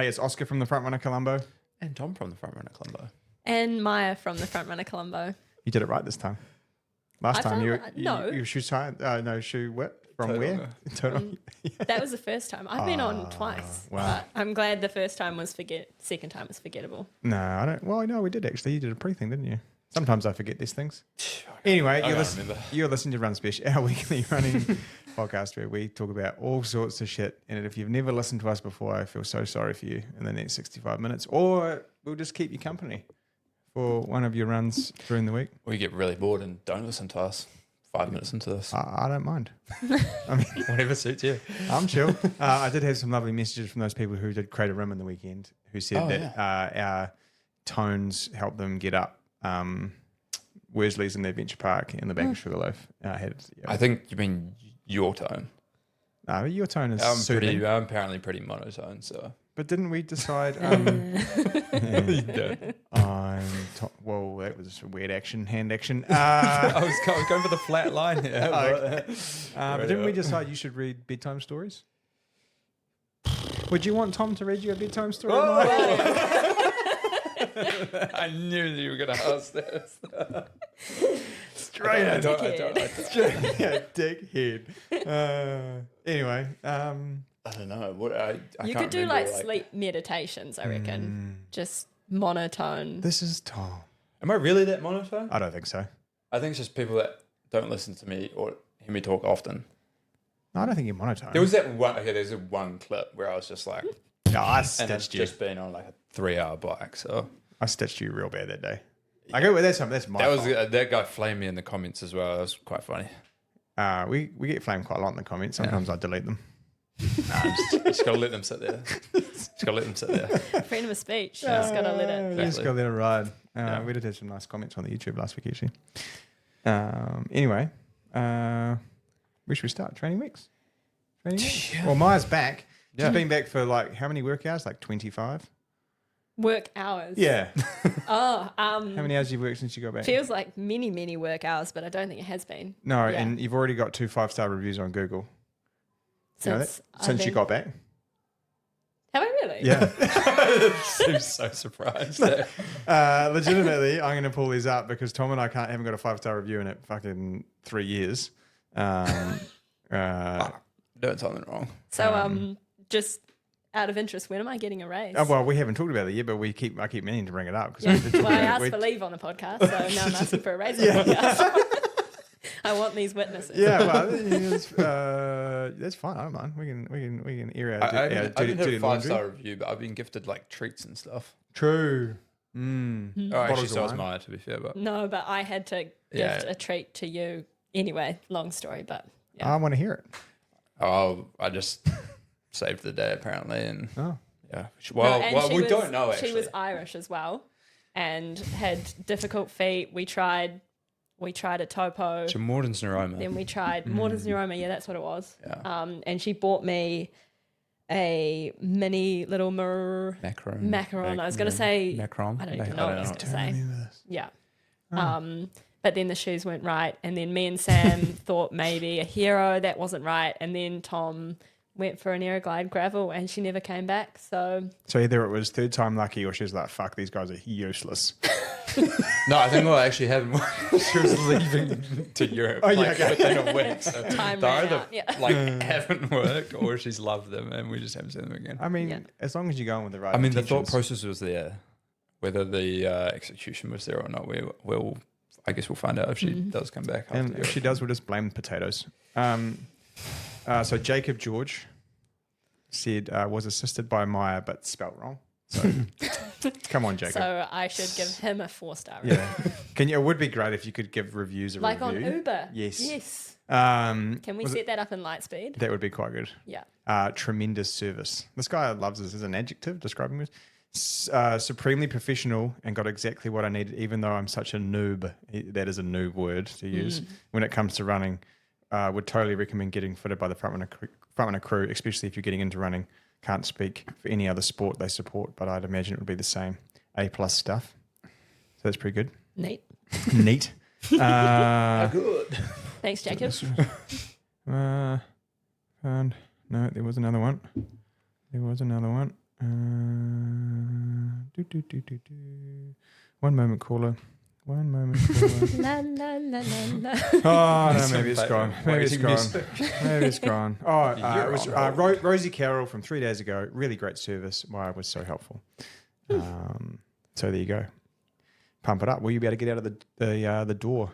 Hey, it's Oscar from the Frontrunner Colombo. And Tom from the Frontrunner Colombo. And Maia from the Frontrunner Colombo. You did it right this time. Last time no. you shoe tie, shoe what? From where? That was the first time. I've been on twice. Wow. But I'm glad the first time was second time was forgettable. No, I don't. Well, no, we did actually. You did a pre-thing, didn't you? Sometimes I forget these things. Anyway, you're listening to Run Special, our weekly running podcast where we talk about all sorts of shit. And if you've never listened to us before, I feel so sorry for you in the next 65 minutes. Or we'll just keep you company for one of your runs during the week. Or you get really bored and don't listen to us 5 minutes into this. I don't mind. I mean, Whatever suits you. I'm chill. I did have some lovely messages from those people who did create a rim in the weekend who said our tones helped them get up. Worsley's in the Adventure Park and the Bank of Sugarloaf. I think you mean your tone. No, your tone is soothing. I'm apparently pretty monotone, so. But didn't we decide? Well, that was a weird hand action. I was going for the flat line here. But didn't we decide you should read bedtime stories? Would you want Tom to read you a bedtime story? I knew that you were going to ask this. Straight out. Dickhead. Anyway. I don't know. You could do sleep meditations, I reckon. Just monotone. This is Tom. Am I really that monotone? I don't think so. I think it's just people that don't listen to me or hear me talk often. No, I don't think you're monotone. There was that one. Okay, there's a one clip where I was just like, yeah, I stitched and I've just been on like a 3-hour bike, so I stitched you real bad that day. Yeah. I go with that's my fault. That guy flamed me in the comments as well. That was quite funny. We get flamed quite a lot in the comments. Sometimes I delete them. Just gotta let them sit there. Freedom of speech. Just gotta let it. Just gotta let it ride. We did have some nice comments on the YouTube last week actually. Anyway, where should we start? Training weeks. Yeah. Well, Maia's back. She's been back for like how many work hours? Like 25. Work hours. Yeah. How many hours have you worked since you got back? Feels like many work hours, but I don't think it has been. No, and you've already got 2 5-star reviews on Google. Since you got back. Have I really? Yeah. I'm so surprised. Legitimately, I'm going to pull these up because Tom and I haven't got a 5-star review in it fucking 3 years. Doing something wrong. So just out of interest, when am I getting a raise? Well, we haven't talked about it yet, but I keep meaning to bring it up. I asked for leave on the podcast, so now I'm asking for a raise on the podcast. I want these witnesses. Yeah, well, that's fine. I don't mind. We can air out. I didn't have a 5-star review, but I've been gifted like treats and stuff. True. Actually, so was Maia, to be fair, but no, but I had to gift a treat to you anyway. Long story, but I want to hear it. Oh, I just saved the day apparently, and yeah. We don't know. Actually, she was Irish as well, and had difficult feet. We tried a topo. Morden's neuroma. Then we tried Morden's neuroma. Yeah, that's what it was. Yeah. And she bought me a mini little macaron. I was going to say macaron. I don't even know what I was going to say. Yeah. But then the shoes weren't right, and then me and Sam thought maybe a hero that wasn't right, and then Tom went for an Aeroglide gravel, and she never came back. So either it was third time lucky, or she was like, "Fuck, these guys are useless." No, I think what actually happened was she was leaving to Europe within a week. So time ran out. Haven't worked, or she's loved them, and we just haven't seen them again. I mean, as long as you go in with the right. The thought process was there. Whether the execution was there or not, I guess we'll find out if she does come back. And if she does, we'll just blame potatoes. So Jacob George said was assisted by Maia, but spelt wrong. So come on, Jacob. So I should give him a 4-star. Yeah. It would be great if you could give reviews like review. On Uber. Yes. Can we set that up in Lightspeed? That would be quite good. Yeah. Tremendous service. This guy loves this as an adjective describing me. Supremely professional and got exactly what I needed, even though I'm such a noob. That is a noob word to use when it comes to running. Would totally recommend getting fitted by the Frontrunner crew, especially if you're getting into running. Can't speak for any other sport they support, but I'd imagine it would be the same. A+ stuff. So that's pretty good. Neat. Good. Thanks, Jacob. And no, there was another one. One moment, caller. One moment, caller. La la la la la. Oh, no, Some maybe it's favourite gone. Maybe it's waiting gone. music. Maybe it's gone. Oh, You're it was on hold. Rosie Carroll from 3 days ago. Really great service. Maia was so helpful. So there you go. Pump it up. Will you be able to get out of the door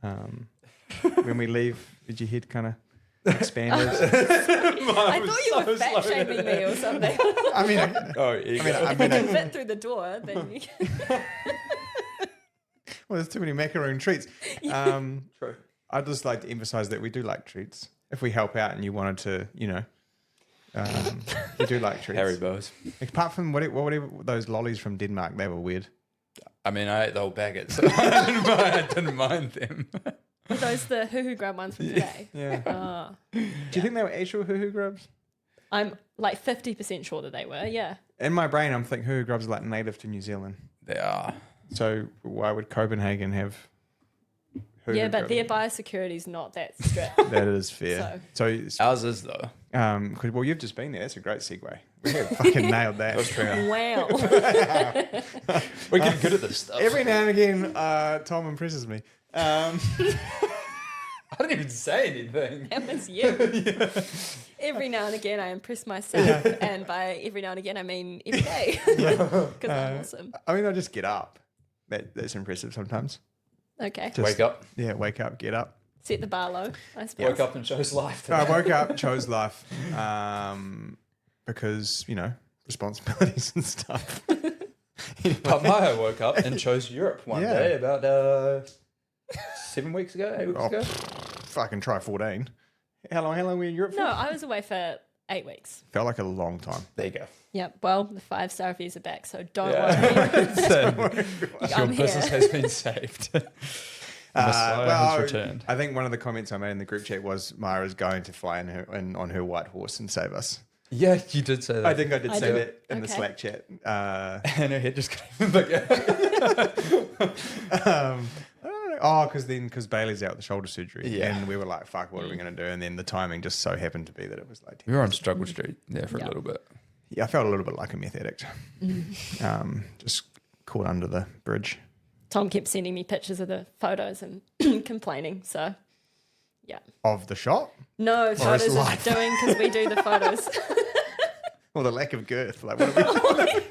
when we leave? Did your head kind of expanded? I thought you were fat shaming me or something. I mean, If I can fit through the door, then you well, there's too many macaroon treats. True. I'd just like to emphasize that we do like treats. If we help out and you wanted to, we do like treats. Haribo's. Apart from whatever those lollies from Denmark, they were weird. I mean, I ate the whole packet, so I didn't mind them. Were those the hoo-hoo grub ones from today? Yeah. Do you think they were actual hoo-hoo grubs? I'm like 50% sure that they were, yeah. In my brain, I'm thinking hoo-hoo grubs are like native to New Zealand. They are. So why would Copenhagen have hoo-hoo Yeah, but grubs? their biosecurity's not that strict. That is fair. So Ours is, though. well, you've just been there. That's a great segue. We have fucking nailed that. That's true. Wow. We're getting good at this stuff. Every now and again, Tom impresses me. I didn't even say anything. That was you. Every now and again, I impress myself. And by every now and again, I mean every day. Because I'm awesome. I mean, I just get up. That's impressive sometimes. Okay. Just, Wake up. Yeah, wake up, get up. Set the bar low, I suppose. Woke up and chose life today. I woke up, chose life, because responsibilities and stuff. But Maia woke up and chose Europe one Yeah. day about 7 weeks ago, 8 weeks ago. Fucking try 14. How long were you in Europe for? No, I was away for 8 weeks. Felt like a long time. There you go. Yep. Well, the 5-star reviews are back, so don't Yeah. worry. Your I'm business here. has been saved. Messiah has returned. I think one of the comments I made in the group chat was Maia is going to fly on her white horse and save us. Yeah, you did say that. I think I did say did. that in the Okay. Slack chat. And her head just got even bigger. I don't know. Because Bailey's out with the shoulder surgery. Yeah. And we were like, fuck, what are we going to do? And then the timing just so happened to be that it was like 10 We were on Struggle Street there for Yeah. a little bit. Yeah, I felt a little bit like a meth addict. Just caught under the bridge. Tom kept sending me pictures of the photos and complaining. So, yeah. Of the shot? No photos of life? doing because we do the photos. Or the lack of girth? Like, what are we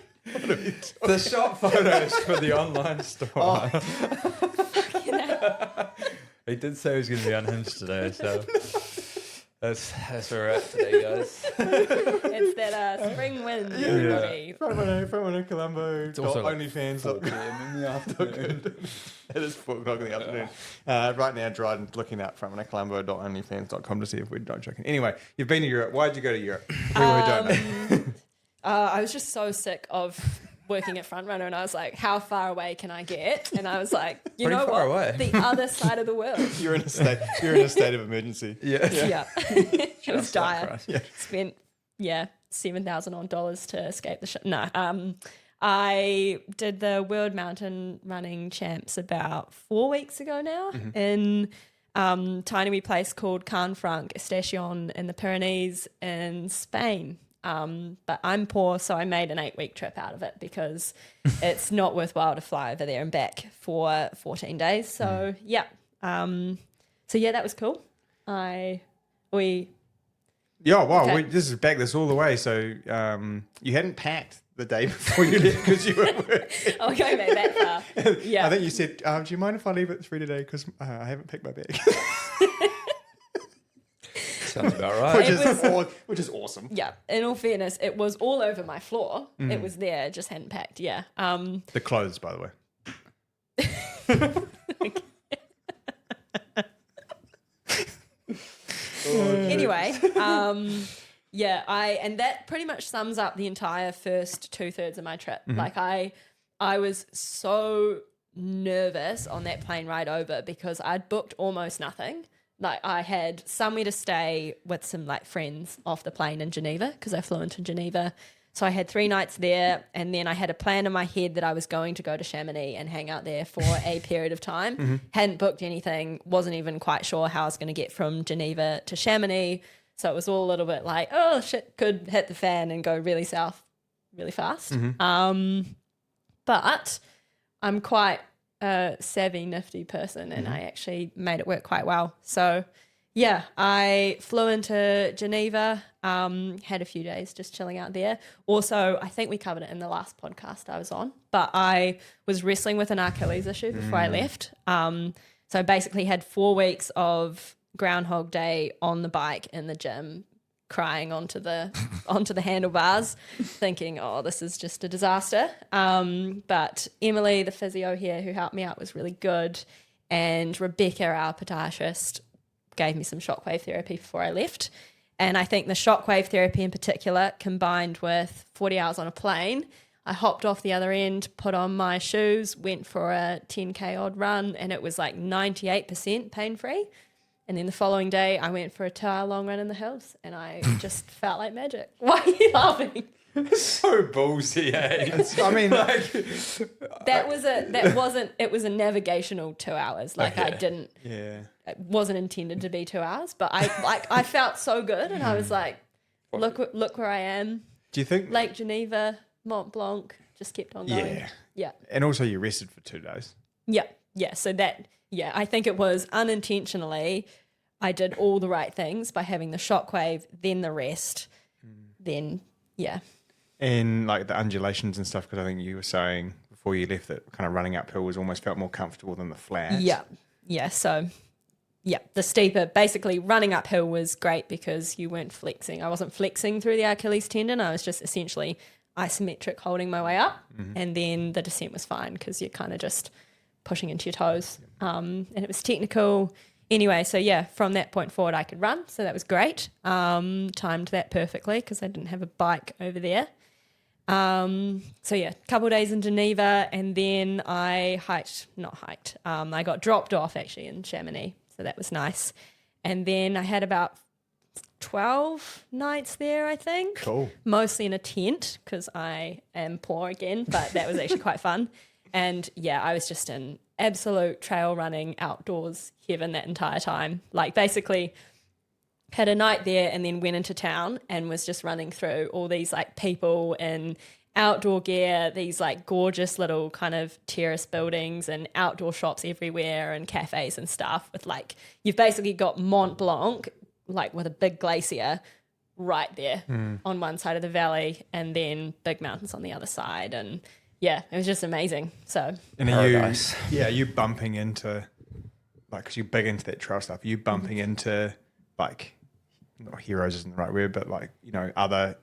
The shot photos for the online store. You know? He did say he was going to be unhinged today, so that's where we're at today, guys. It's that spring wind, everybody. Front one Colombo. It's also like OnlyFans. 4 p.m. in the afternoon. It is 4 o'clock in the afternoon. Right now, Dryden's looking out frontmancolombo.onlyfans.com to see if we're not joking. Anyway, you've been to Europe. Why'd you go to Europe? We don't know. I was just so sick of working at Frontrunner, and I was like, how far away can I get? And I was like, you Pretty know far what? away. The other side of the world. You're in a state of emergency. Yeah. Yeah. It was Just like dire. Christ. Spent $7,000 on dollars to escape the show. No, I did the World Mountain Running Champs about 4 weeks ago now in tiny wee place called Canfranc Estacion in the Pyrenees in Spain. But I'm poor, so I made an 8-week trip out of it because it's not worthwhile to fly over there and back for 14 days. So yeah, that was cool. Yeah, wow. Okay. This is back this all the way. So you hadn't packed the day before you left because you were working. I'll go back that far. Yeah. I think you said, do you mind if I leave at 3 today because I haven't picked my bag? Sounds about right. Which is awesome. Yeah, in all fairness, it was all over my floor. It was there, it just hadn't packed. Yeah. The clothes, by the way. Anyway, and that pretty much sums up the entire first 2/3 of my trip. Like I was so nervous on that plane ride over because I'd booked almost nothing. Like I had somewhere to stay with some like friends off the plane in Geneva because I flew into Geneva. So I had 3 nights there, and then I had a plan in my head that I was going to go to Chamonix and hang out there for a period of time. Hadn't booked anything, wasn't even quite sure how I was going to get from Geneva to Chamonix. So it was all a little bit like, oh shit, could hit the fan and go really south really fast. But I'm quite a savvy, nifty person, and I actually made it work quite well. So yeah, I flew into Geneva, had a few days just chilling out there. Also, I think we covered it in the last podcast I was on, but I was wrestling with an Achilles issue before I left. So I basically had 4 weeks of Groundhog Day on the bike in the gym, crying onto the handlebars, thinking, oh, this is just a disaster. But Emily, the physio here who helped me out, was really good, and Rebecca, our podiatrist, gave me some shockwave therapy before I left. And I think the shockwave therapy in particular, combined with 40 hours on a plane, I hopped off the other end, put on my shoes, went for a 10K odd run, and it was like 98% pain-free. And then the following day, I went for a 2-hour long run in the hills, and I just felt like magic. Why are you laughing? So ballsy, eh? I mean, it was a navigational 2 hours. Like Okay. It wasn't intended to be 2 hours, but I felt so good, and I was like, look where I am. do you think? Lake Geneva, Mont Blanc, just kept on going. Yeah. And also, you rested for 2 days. Yeah. So I think it was unintentionally, I did all the right things by having the shockwave, then the rest, then, yeah. And like the undulations and stuff, because I think you were saying before you left that kind of running uphill was almost felt more comfortable than the flat. Yeah. So, yeah, the steeper, basically running uphill was great because you weren't flexing. I wasn't flexing through the Achilles tendon. I was just essentially isometric holding my way up. And then the descent was fine because you're kind of just pushing into your toes. And it was technical. Anyway, so yeah, from that point forward, I could run. So that was great. Timed that perfectly because I didn't have a bike over there. So yeah, a couple of days in Geneva, and then I I got dropped off actually in Chamonix. So that was nice. And then I had about 12 nights there, I think. Cool. Mostly in a tent because I am poor again, but that was actually quite fun. And yeah, I was just in absolute trail running outdoors heaven that entire time. Like basically had a night there and then went into town and was just running through all these like people in outdoor gear, these like gorgeous little kind of terrace buildings and outdoor shops everywhere and cafes and stuff with like, you've basically got Mont Blanc, like with a big glacier right there on one side of the valley and then big mountains on the other side. And yeah, it was just amazing. So, And Paradise. are you bumping into, like, because you're big into that trail stuff, are you bumping into, like, not heroes isn't the right word, but like, you know, other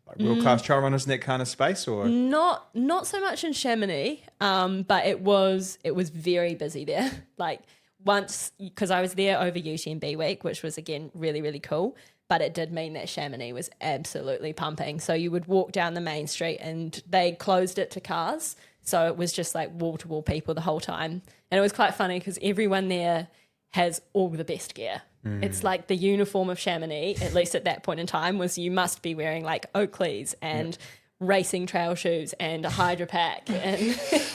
like world-class trail runners in that kind of space, or? not so much in Chamonix, but it was very busy there. Like once, because I was there over UTMB week, which was again really, really cool. But it did mean that Chamonix was absolutely pumping. So you would walk down the main street and they closed it to cars. So it was just like wall-to-wall people the whole time. And it was quite funny because everyone there has all the best gear. It's like the uniform of Chamonix, at least at that point in time, was you must be wearing like Oakleys and racing trail shoes and a Hydra Pack and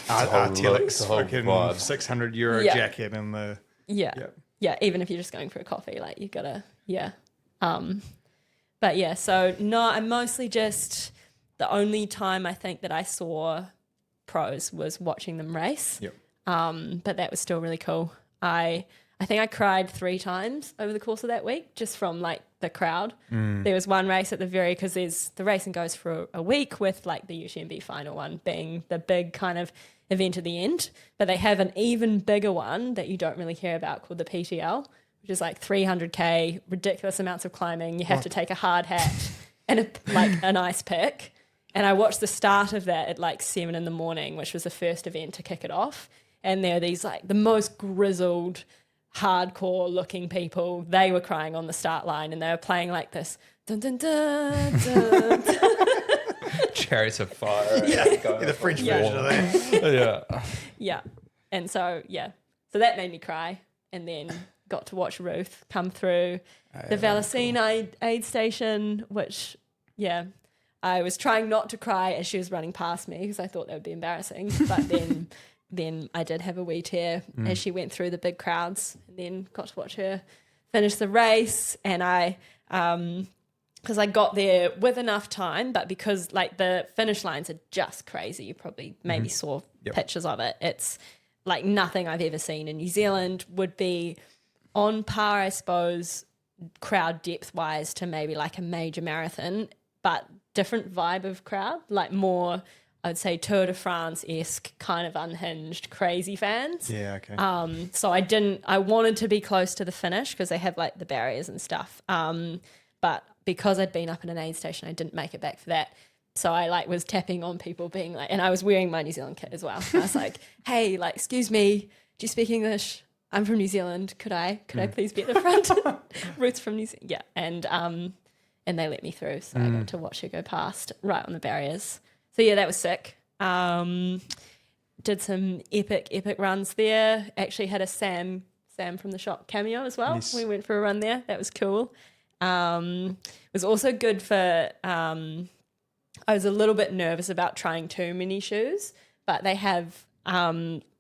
Artilix, the whole fucking vibe. €600 Yeah. jacket and the yeah, even if you're just going for a coffee, like you gotta but yeah, so no, I mostly just, the only time I think that I saw pros was watching them race. But that was still really cool. I think I cried 3 times over the course of that week, just from like the crowd. There was one race at the because the racing goes for a week with like the UTMB final one being the big kind of event at the end. But they have an even bigger one that you don't really hear about called the PTL, which is like 300K, ridiculous amounts of climbing. You have to take a hard hat and an ice pick. And I watched the start of that at like 7 a.m, which was the first event to kick it off. And there are these like the most grizzled, hardcore looking people. They were crying on the start line and they were playing like this dun dun dun dun, dun. Chariots of Fire. the French version of that. Yeah. And so so that made me cry. And then got to watch Ruth come through the Valacine aid station, which I was trying not to cry as she was running past me because I thought that would be embarrassing. But then I did have a wee tear as she went through the big crowds, and then got to watch her finish the race. And I because I got there with enough time, but because like the finish lines are just crazy. You probably maybe saw pictures of it. It's like nothing I've ever seen in New Zealand. Would be on par, I suppose, crowd depth wise to maybe like a major marathon, but different vibe of crowd, like more, I would say Tour de France-esque, kind of unhinged, crazy fans. Yeah, okay. So I wanted to be close to the finish because they have like the barriers and stuff. But because I'd been up in an aid station, I didn't make it back for that. So I like was tapping on people being like, and I was wearing my New Zealand kit as well. I was like, hey, like, excuse me, do you speak English? I'm from New Zealand. Could I please be at the front? Ruth's from New Zealand. Yeah. And they let me through. So I got to watch her go past right on the barriers. So yeah, that was sick. Did some epic runs there. Actually had a Sam from the shop cameo as well. Yes. We went for a run there. That was cool. It was also good for, I was a little bit nervous about trying too many shoes, but they have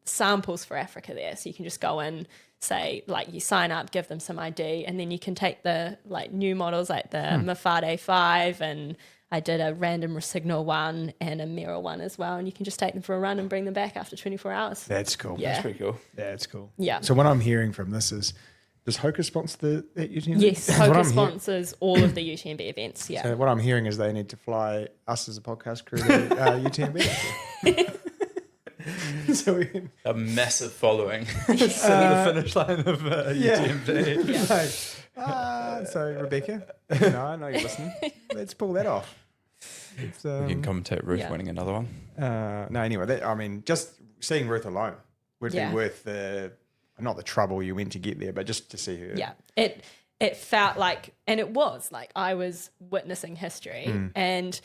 samples for Africa there. So you can just go in, say, like you sign up, give them some ID, and then you can take the like new models like the Mafade 5, and I did a random Resignal one and a Mirror one as well, and you can just take them for a run and bring them back after 24 hours. That's cool. Yeah. That's pretty cool. That's cool. Yeah. So what I'm hearing from this is, does Hoka sponsor that UTMB? Yes, Hoka sponsors all of the UTMB events. Yeah. So what I'm hearing is they need to fly us as a podcast crew to UTMB. So we can... A massive following. The finish line of UTMB. Yeah. So Rebecca, I know you're listening. Let's pull that off. We can commentate Ruth winning another one. No, anyway, I mean, just seeing Ruth alone would be worth not the trouble you went to get there, but just to see her. Yeah, it felt like, and it was like I was witnessing history, and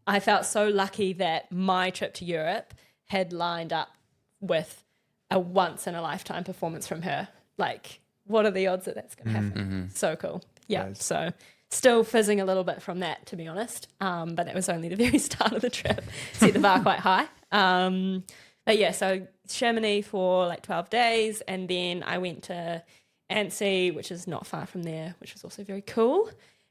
I felt so lucky that my trip to Europe had lined up with a once in a lifetime performance from her. Like, what are the odds that that's going to happen? Mm-hmm. So cool. Yeah. So still fizzing a little bit from that, to be honest. But that was only the very start of the trip. Set the bar quite high. But yeah, so Chamonix for like 12 days. And then I went to Annecy, which is not far from there, which was also very cool.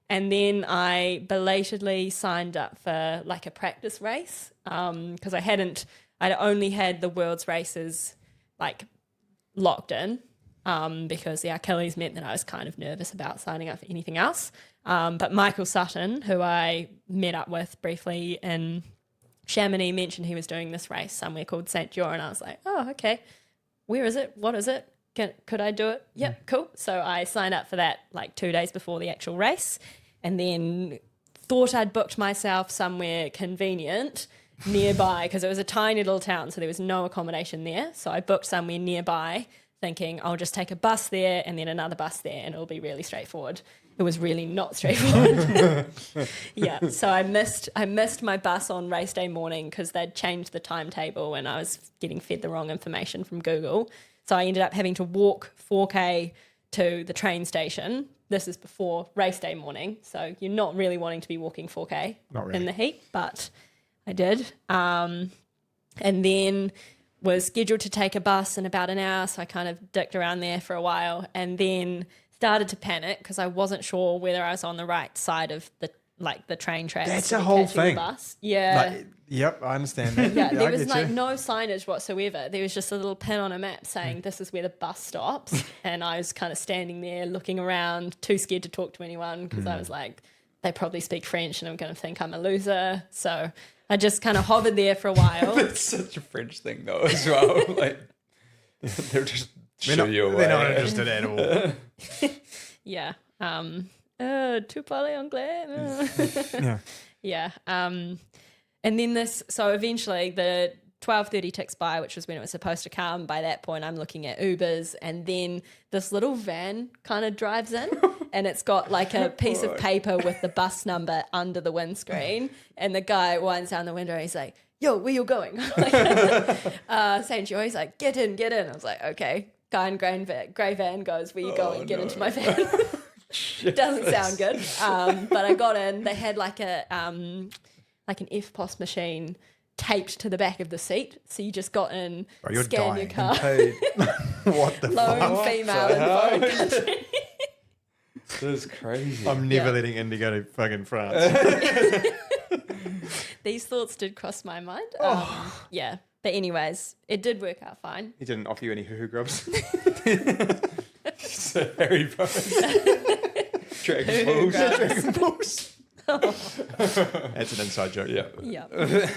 And then I belatedly signed up for like a practice race because I'd only had the world's races like locked in because the Achilles meant that I was kind of nervous about signing up for anything else. But Michael Sutton, who I met up with briefly in Chamonix, mentioned he was doing this race somewhere called St. Jour, and I was like, oh, okay, where is it? What is it? Could I do it? Yep, cool. So I signed up for that like 2 days before the actual race, and then thought I'd booked myself somewhere convenient nearby because it was a tiny little town, so there was no accommodation there. So I booked somewhere nearby thinking I'll just take a bus there and then another bus there and it'll be really straightforward. It was really not straightforward. Yeah, so I missed my bus on race day morning because they'd changed the timetable and I was getting fed the wrong information from Google. So I ended up having to walk 4K to the train station. This is before race day morning, so you're not really wanting to be walking 4K in the heat, but I did. And then was scheduled to take a bus in about an hour, so I kind of dicked around there for a while and then started to panic because I wasn't sure whether I was on the right side of the train tracks. That's a whole thing. The bus. Yeah. Yep, I understand that. Yeah, there was like no signage whatsoever. There was just a little pin on a map saying this is where the bus stops. And I was kind of standing there looking around, too scared to talk to anyone because I was like, they probably speak French and I'm going to think I'm a loser. So I just kind of hovered there for a while. That's such a French thing though as well. Like they're just show you away. They're not interested at all. Yeah. Tu parles anglais? Yeah. Yeah. And then so eventually the 12:30 ticks by, which was when it was supposed to come. By that point, I'm looking at Ubers, and then this little van kind of drives in, and it's got like a piece of paper with the bus number under the windscreen, and the guy winds down the window, he's like, yo, where you going? St. Joy, he's like, get in. I was like, okay. Guy in grey van goes, where you going? Get into my van. Doesn't sound good. But I got in. They had like an FPOS machine taped to the back of the seat. So you just got in, scan your card. What the Lone fuck? female in foreign country. This is crazy. I'm never Yeah. letting Indy go to fucking France. These thoughts did cross my mind. Yeah. But anyways, it did work out fine. He didn't offer you any hoo-hoo grubs. So Harry Potter. Dragon Hoo-hoo Balls. grubs. That's an inside joke. Yeah. Yeah.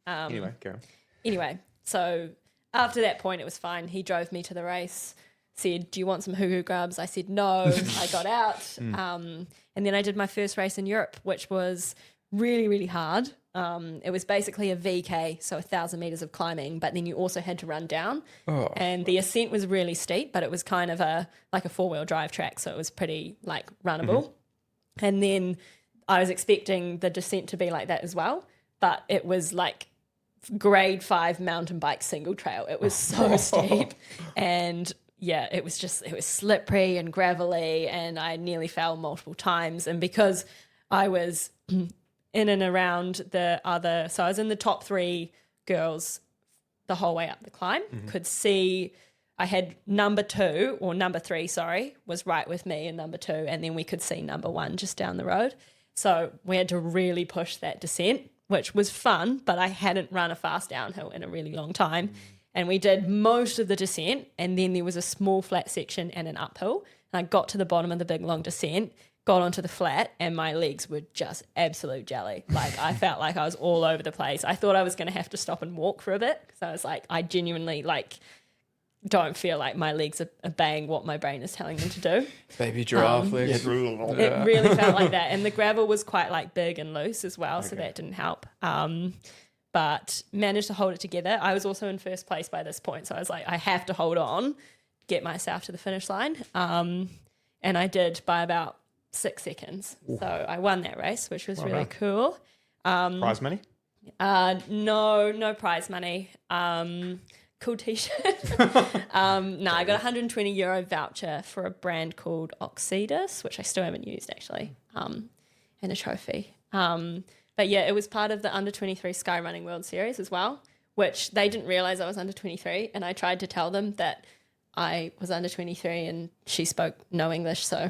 Anyway, go on. Anyway, so after that point, it was fine. He drove me to the race, said, "Do you want some hoo-hoo grubs?" I said no. I got out. And then I did my first race in Europe, which was really, really hard. It was basically a VK, so 1,000 meters of climbing, but then you also had to run down. Oh. And the ascent was really steep, but it was kind of like a 4-wheel drive track, so it was pretty like runnable. And then I was expecting the descent to be like that as well, but it was like grade 5 mountain bike single trail. It was so steep, and yeah, it was slippery and gravelly, and I nearly fell multiple times. And because I was in and around so I was in the top 3 girls the whole way up the climb, could see I had number 3, was right with me, and number 2, and then we could see number 1 just down the road. So we had to really push that descent, which was fun, but I hadn't run a fast downhill in a really long time. And we did most of the descent, and then there was a small flat section and an uphill. And I got to the bottom of the big long descent, got onto the flat, and my legs were just absolute jelly. Like, I felt like I was all over the place. I thought I was going to have to stop and walk for a bit, because I was like, I genuinely don't feel like my legs are obeying what my brain is telling them to do. Baby giraffe legs. It really felt like that. And the gravel was quite like big and loose as well, so that didn't help. But managed to hold it together. I was also in first place by this point, so I was like, I have to hold on, get myself to the finish line. And I did by about 6 seconds. So I won that race, which was really cool. Prize money? No prize money. Cool t-shirt. I got a €120 voucher for a brand called Oxidus, which I still haven't used actually, and a trophy. But yeah, it was part of the under 23 Sky Running World Series as well, which they didn't realize I was under 23, and I tried to tell them that I was under 23 and she spoke no English. So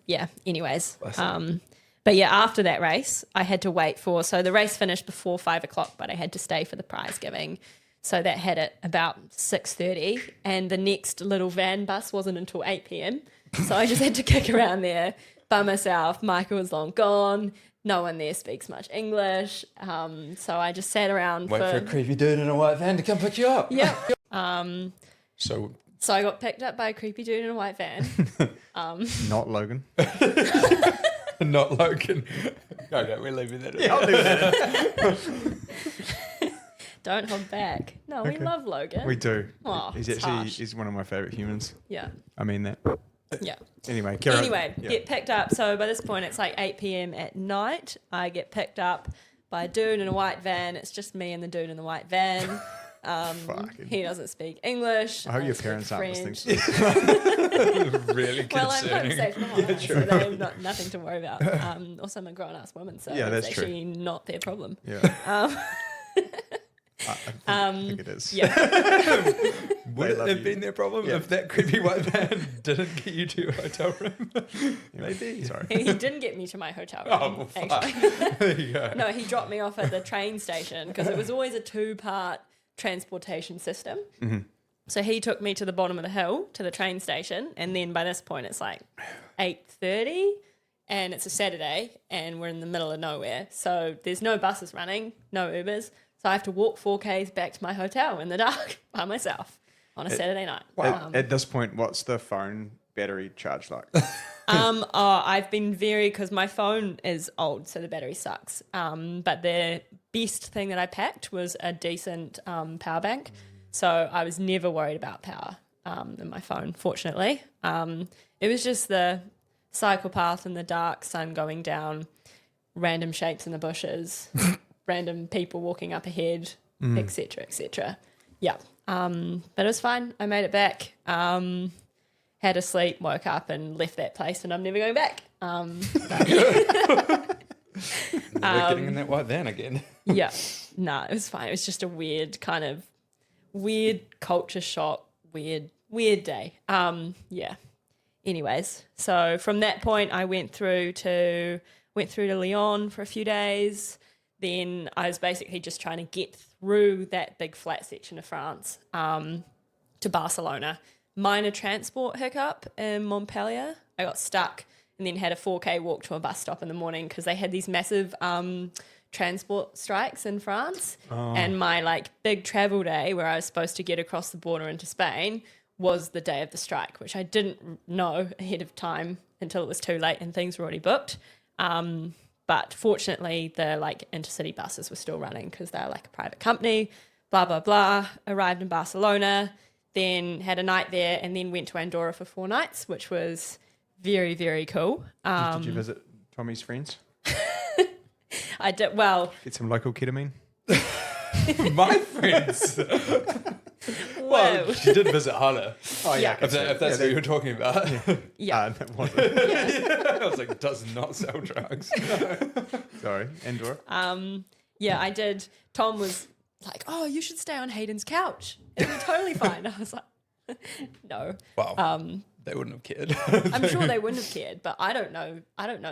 yeah, anyways. But yeah, after that race, I had to wait so the race finished before 5 o'clock, but I had to stay for the prize giving. So that had it about 6:30, and the next little van bus wasn't until 8 p.m. So I just had to kick around there by myself. Michael was long gone. No one there speaks much English. So I just sat around Wait for a creepy dude in a white van to come pick you up. Yep. So So I got picked up by a creepy dude in a white van. Not Logan. not Logan. Okay, we're leaving that. Yeah, I'll leave that. Don't hold back. No, we love Logan. We do. Oh, he's it's actually harsh. he's one of my favorite humans. Yeah. I mean that. Yeah. Anyway, Kira. Anyway, yeah. get picked up. So by this point, it's like 8 p.m. at night. I get picked up by a dude in a white van. It's just me and the dude in the white van. Fucking- He doesn't speak English. I hope your speak parents aren't French. listening to this. Really Well, I'm home concerning. safe from home, so they have nothing to worry about. Also, I'm a grown-ass woman, so Yeah, it's that's true. actually not their problem. Yeah. I think it is. Yeah. Would They it love have you. been their problem if that creepy white van didn't get you to a hotel room? Maybe. Sorry. He didn't get me to my hotel room, Oh, well, fuck. actually. There you go. No, he dropped me off at the train station because it was always a 2-part transportation system. Mm-hmm. So he took me to the bottom of the hill to the train station, and then by this point it's like 8:30, and it's a Saturday, and we're in the middle of nowhere. So there's no buses running, no Ubers. So I have to walk 4Ks back to my hotel in the dark by myself on a Saturday night. At this point, what's the phone battery charge like? I've been because my phone is old, so the battery sucks. But the best thing that I packed was a decent power bank. So I was never worried about power in my phone, fortunately. It was just the cycle path in the dark, sun going down, random shapes in the bushes, random people walking up ahead, etc., etc. Yeah. But it was fine. I made it back. Had a sleep, woke up and left that place, and I'm never going back. We're getting in that white van again. Yeah. No, it was fine. It was just a weird culture shock, weird day. Yeah. anyways, so from that point, I went through to Lyon for a few days. Then I was basically just trying to get through that big flat section of France to Barcelona. Minor transport hiccup in Montpellier. I got stuck and then had a 4K walk to a bus stop in the morning because they had these massive transport strikes in France. And my like big travel day where I was supposed to get across the border into Spain was the day of the strike, which I didn't know ahead of time until it was too late and things were already booked. But fortunately, the like intercity buses were still running because they're like a private company, blah, blah, blah. Arrived in Barcelona, then had a night there and then went to Andorra for 4 nights, which was very, very cool. Did you visit Tommy's friends? I did, well. Get some local ketamine? My friends. Well, Well, she did visit Hannah. Oh, yeah. If that's what you were talking about. Yeah. That wasn't. I was like, does not sell drugs. Sorry, Andorra. Yeah, I did. Tom was like, oh, you should stay on Hayden's couch. It'll be totally fine. I was like, no. Wow. They wouldn't have cared. I'm sure they wouldn't have cared, but I don't know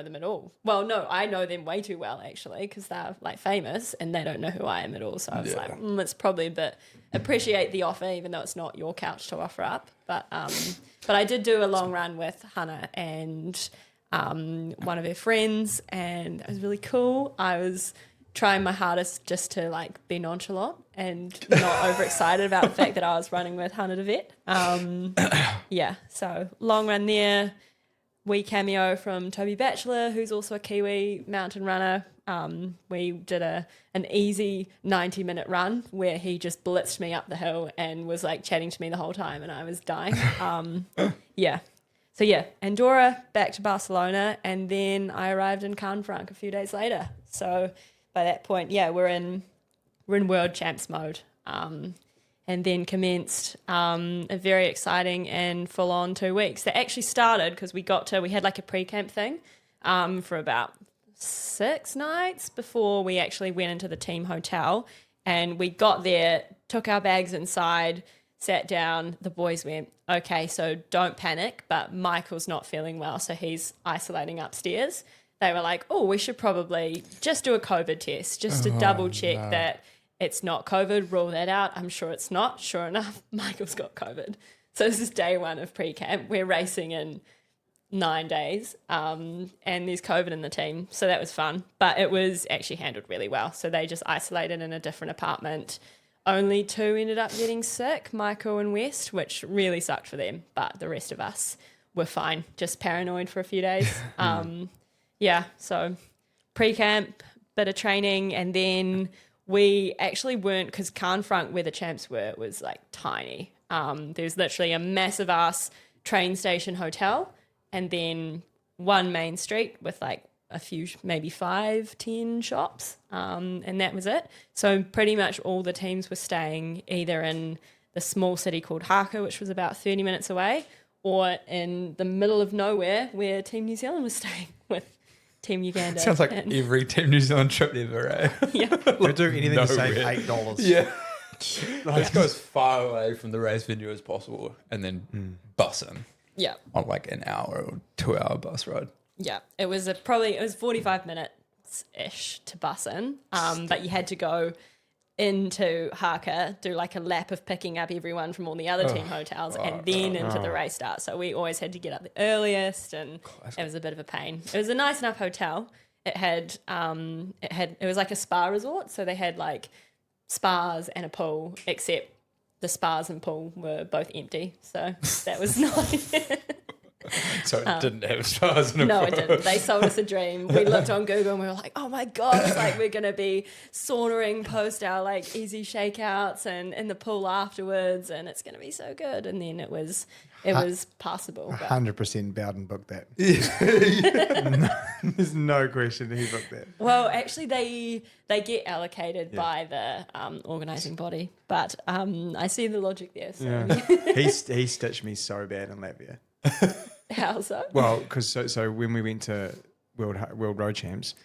them at all. Well, no, I know them way too well actually because they're like famous and they don't know who I am at all. So I was like, it's probably a bit appreciate the offer even though it's not your couch to offer up. But I did do a long run with Hannah and one of her friends and it was really cool. I was trying my hardest just to like be nonchalant and not overexcited about the fact that I was running with Hannah de Vet. Yeah, so long run there. We cameo from Toby Batchelor, who's also a Kiwi mountain runner. We did an easy 90-minute run where he just blitzed me up the hill and was like chatting to me the whole time and I was dying. Yeah. So yeah, Andorra, back to Barcelona, and then I arrived in Canfranc a few days later. So by that point, yeah, we're in world champs mode. And then commenced a very exciting and full-on 2 weeks. That actually started because we had like a pre-camp thing for about 6 nights before we actually went into the team hotel. And we got there, took our bags inside, sat down. The boys went, okay, so don't panic, but Michael's not feeling well, so he's isolating upstairs. They were like, oh, we should probably just do a COVID test just to double check that it's not COVID, rule that out. I'm sure it's not. Sure enough, Michael's got COVID. So this is day 1 of pre-camp. We're racing in 9 days and there's COVID in the team. So that was fun. But it was actually handled really well. So they just isolated in a different apartment. Only 2 ended up getting sick, Michael and West, which really sucked for them. But the rest of us were fine, just paranoid for a few days. Yeah, so pre-camp, bit of training, and then we actually weren't, because Canfranc, where the champs were, was like tiny. There's literally a massive ass train station hotel and then one main street with like a few, maybe 5-10 shops, and that was it. So pretty much all the teams were staying either in the small city called Haka, which was about 30 minutes away, or in the middle of nowhere where Team New Zealand was staying with Team Uganda. Sounds like every Team New Zealand trip ever, eh? Yeah. They do anything to save Nowhere. $8. Yeah. Let's go as far away from the race venue as possible and then bus in Yeah. on like an hour or 2-hour bus ride. Yeah. It was probably 45 minutes-ish to bus in, but you had to go into Haka, do like a lap of picking up everyone from all the other team hotels and then into the race start. So we always had to get up the earliest and it was a bit of a pain. It was a nice enough hotel. It was like a spa resort. So they had like spas and a pool, except the spas and pool were both empty. So that was nice. So it didn't have stars in it. No, it didn't. They sold us a dream. We looked on Google and we were like, oh my gosh, like we're going to be saunering post our like easy shakeouts and in the pool afterwards and it's going to be so good. And then it was passable. 100% Bowden booked that. There's no question he booked that. Well, actually they get allocated by the organising body, but I see the logic there. So. Yeah. he stitched me so bad in Latvia. How so? Well, because so when we went to World Road Champs,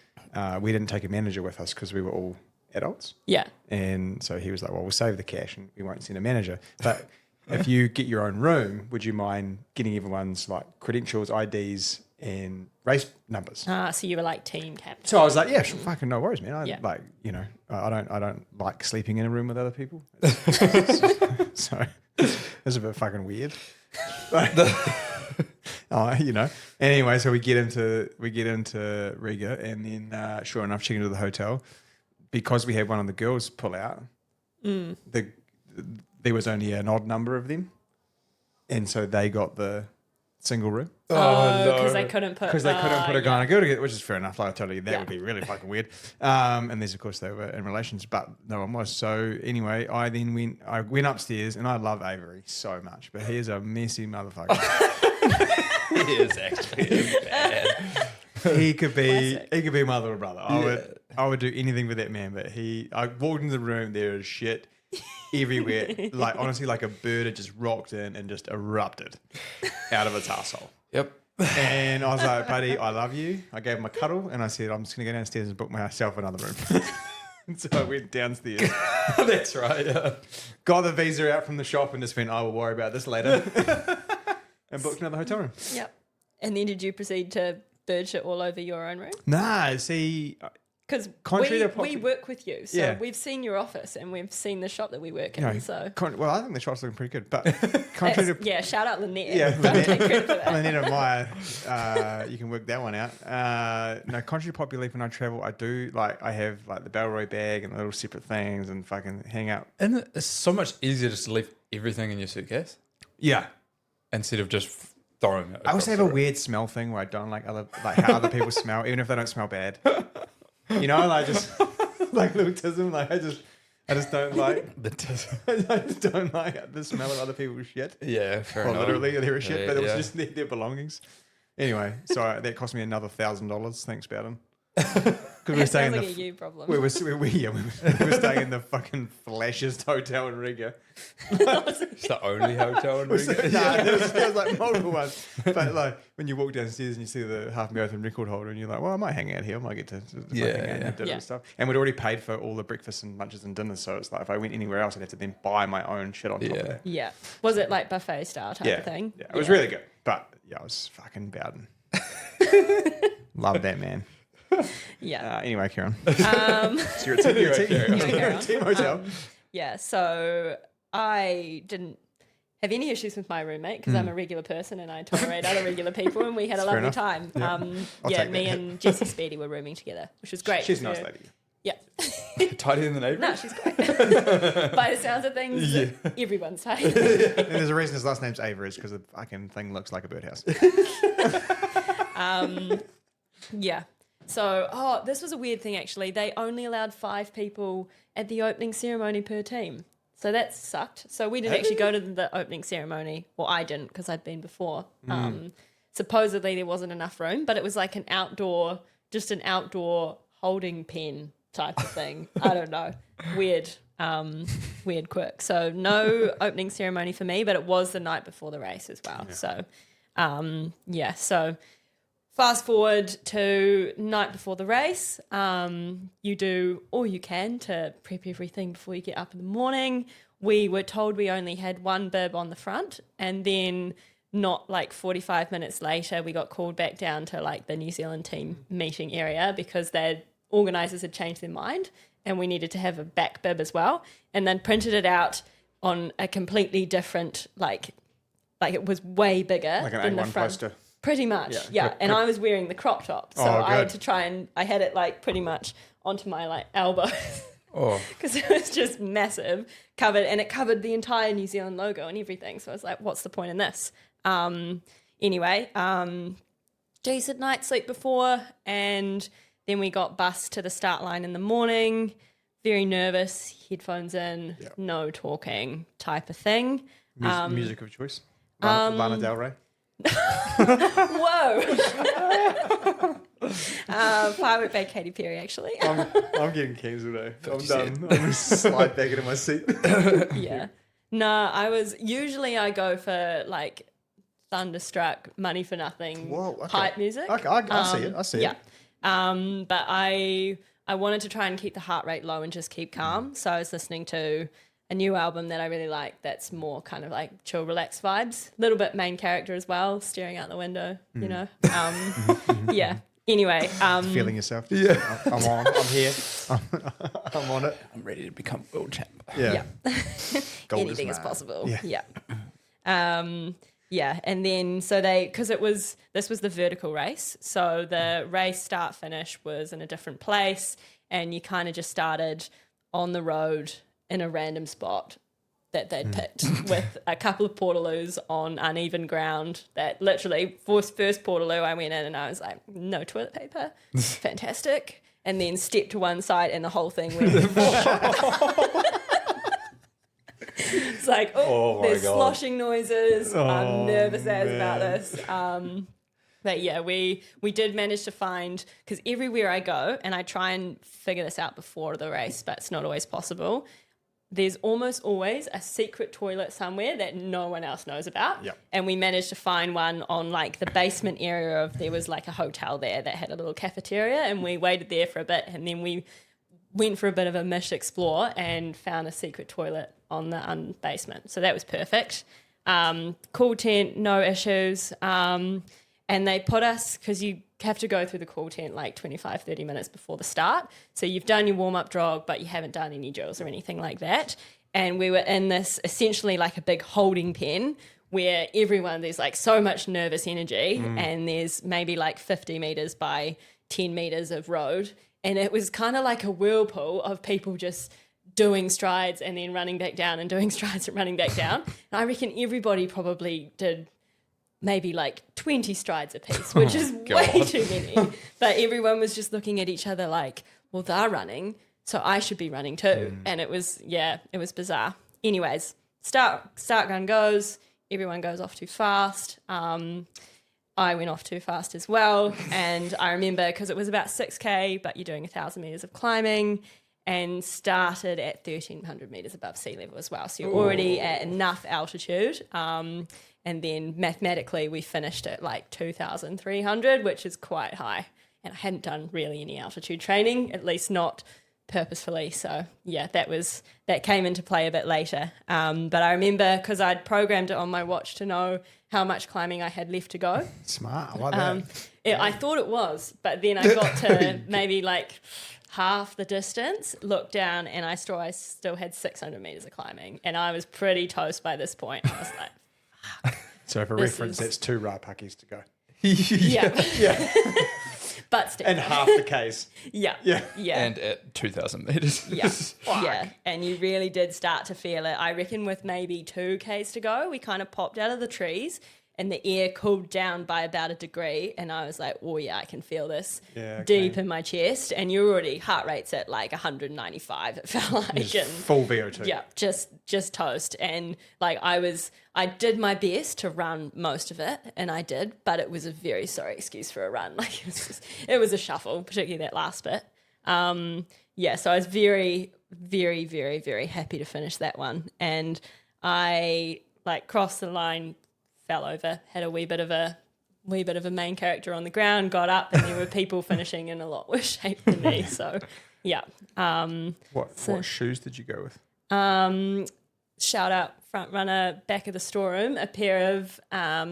we didn't take a manager with us because we were all adults. Yeah. And so he was like, well, we'll save the cash and we won't send a manager. But if you get your own room, would you mind getting everyone's like credentials, IDs, and race numbers? So you were like team captain. So I was like, yeah, sure, fucking no worries, man. I Yeah. like, you know, I don't like sleeping in a room with other people. So it's a bit fucking weird. You know. Anyway, so we get into Riga, and then sure enough, checking into the hotel because we had one of the girls pull out. There was only an odd number of them, and so they got the single room. Because they couldn't put Because they couldn't put a guy and a girl together, which is fair enough. Like I totally, that Yeah. would be really fucking weird. And these, of course, they were in relations, but no one was. So anyway, I went upstairs, and I love Avery so much, but he is a messy motherfucker. He is actually bad. he could be Classic. my little brother. I would do anything with that man, but I walked into the room, there is shit everywhere. Like honestly, like a bird had just rocked in and just erupted out of its asshole. Yep. And I was like, buddy, I love you. I gave him a cuddle and I said, I'm just going to go downstairs and book myself another room. And so I went downstairs. That's right. Yeah. Got the visa out from the shop and just went, I will worry about this later. And booked another hotel room. Yep. And then did you proceed to bird shit all over your own room? Nah, see, Because Contrary to we work with you, so Yeah. we've seen your office and we've seen the shop that we work in. you know, So well, I think the shop's looking pretty good. But contrary to yeah, shout out Lynette. Yeah, Don't take credit for that. Lynette and Maia, you can work that one out. No, contrary to popular belief, when I travel, I do I have like the Bellroy bag and the little separate things and fucking hang out. And it's so much easier just to leave everything in your suitcase Yeah, instead of just throwing it. I also across have the a room. weird smell thing where I don't like how other people smell, even if they don't smell bad. You know, like just like little tism. Like I just don't like. The tis- I just don't like the smell of other people's shit. Yeah, fair Well, enough. literally, they're shit, but it was Yeah. just their belongings. Anyway, so that cost me another $1,000. Thanks, Bowden. Because we were That staying sounds in like the a you problem. we were staying in the fucking flashiest hotel in Riga. It's the only hotel in Riga. Nah, there was like multiple ones. But like when you walk downstairs and you see the half marathon record holder, and you're like, well, I might hang out here. I might get to Yeah, hang out yeah. and dinner Yeah. and stuff. And we'd already paid for all the breakfasts and lunches and dinners, so it's like if I went anywhere else, I'd have to then buy my own shit on top of Yeah. that. Yeah. Was it like buffet style type Yeah, of thing? yeah, it was really good. But yeah, I was fucking Bowden. Love that man. Yeah. Anyway, Karen. So You're a Carry on. team hotel. Yeah. So I didn't have any issues with my roommate because I'm a regular person and I tolerate other regular people, and we had a Fair lovely enough. time. I'll Yeah, take me that. and Jessie Speedy were rooming together, which was great. She's a nice Yeah. lady. Yeah. Tidier than Avery. No, she's great. By the sounds of things, everyone's tight. And there's a reason his last name's Avery is because the fucking thing looks like a birdhouse. Yeah. So, this was a weird thing actually. They only allowed 5 people at the opening ceremony per team. So that sucked. So we didn't actually go to the opening ceremony. Well, I didn't because I'd been before. Supposedly there wasn't enough room, but it was like an outdoor holding pen type of thing. I don't know. Weird quirk. So no opening ceremony for me, but it was the night before the race as well. Yeah. So fast forward to night before the race. You do all you can to prep everything before you get up in the morning. We were told we only had one bib on the front, and then not like 45 minutes later, we got called back down to like the New Zealand team meeting area because their organisers had changed their mind and we needed to have a back bib as well. And then printed it out on a completely different, like it was way bigger Like an than the A1 front. poster. Pretty much, yeah. Good, And good. I was wearing the crop top, so Oh, I had good. to try and I had it like pretty much onto my like elbow Oh, because it was just massive, covered, and it covered the entire New Zealand logo and everything. So I was like, what's the point in this? Anyway, decent night's sleep before, and then we got bused to the start line in the morning. Very nervous, headphones in, no talking type of thing. Music of choice. Lana Del Rey. Whoa! Firework by Katy Perry, actually. I'm getting cancelled today. I'm 50 done. Cent. I'm going to slide back into my seat. Yeah. No, I go for like Thunderstruck, Money for Nothing, Whoa, okay. hype music. Okay, I see it. I see Yeah. it. But I wanted to try and keep the heart rate low and just keep calm. So I was listening to a new album that I really like that's more kind of like chill, relaxed vibes. A little bit main character as well, staring out the window, you know. Yeah. Anyway. Feeling yourself. Yeah. I'm here. I'm on it. I'm ready to become world champ. Yeah. Anything is possible. Yeah. Yeah. And then this was the vertical race. So the race start finish was in a different place, and you kind of just started on the road in a random spot that they'd picked with a couple of portaloos on uneven ground that literally first portaloo I went in and I was like, no toilet paper, fantastic. And then stepped to one side and the whole thing went it's like, there's sloshing noises. I'm nervous as about this. But yeah, we did manage to find, because everywhere I go, and I try and figure this out before the race, but it's not always possible, there's almost always a secret toilet somewhere that no one else knows about. Yep. And we managed to find one on like the basement area there was like a hotel there that had a little cafeteria, and we waited there for a bit, and then we went for a bit of a mish explore and found a secret toilet on the basement. So that was perfect. Cool tent, no issues. And they put us, because you have to go through the cool tent like 25, 30 minutes before the start. So you've done your warm-up jog, but you haven't done any drills or anything like that. And we were in this essentially like a big holding pen where there's like so much nervous energy, and there's maybe like 50 meters by 10 meters of road. And it was kind of like a whirlpool of people just doing strides and then running back down and doing strides and running back down. And I reckon everybody probably did maybe like 20 strides a piece, which is way too many. But everyone was just looking at each other like, well, they're running, so I should be running too. And it was bizarre. Anyways, start gun goes, everyone goes off too fast. I went off too fast as well. And I remember, because it was about 6K, but you're doing 1,000 meters of climbing, and started at 1,300 meters above sea level as well. So you're already at enough altitude. And then mathematically we finished at like 2,300, which is quite high. And I hadn't done really any altitude training, at least not purposefully. So yeah, that came into play a bit later. But I remember, because I'd programmed it on my watch to know how much climbing I had left to go. Smart, I like that. I thought it was, but then I got to maybe like half the distance, looked down, and I still had 600 meters of climbing. And I was pretty toast by this point. I was like, so for reference, that's 2 Rapakis to go. Yeah. But still. And half the case. Yeah. And at 2,000 meters. Yeah. Yeah. And you really did start to feel it. I reckon with maybe 2Ks to go, we kind of popped out of the trees and the air cooled down by about 1 degree. And I was like, oh yeah, I can feel this deep in my chest. And you're already, heart rate's at like 195, it felt like. And full VO2. Yeah, just toast. And like I did my best to run most of it, and I did, but it was a very sorry excuse for a run. Like it was a shuffle, particularly that last bit. So I was very, very, very, very happy to finish that one. And I like crossed the line, fell over, had a wee bit of a main character on the ground, got up, and there were people finishing in a lot worse shape than me. So yeah. What shoes did you go with? Shout out front runner, back of the storeroom, a pair of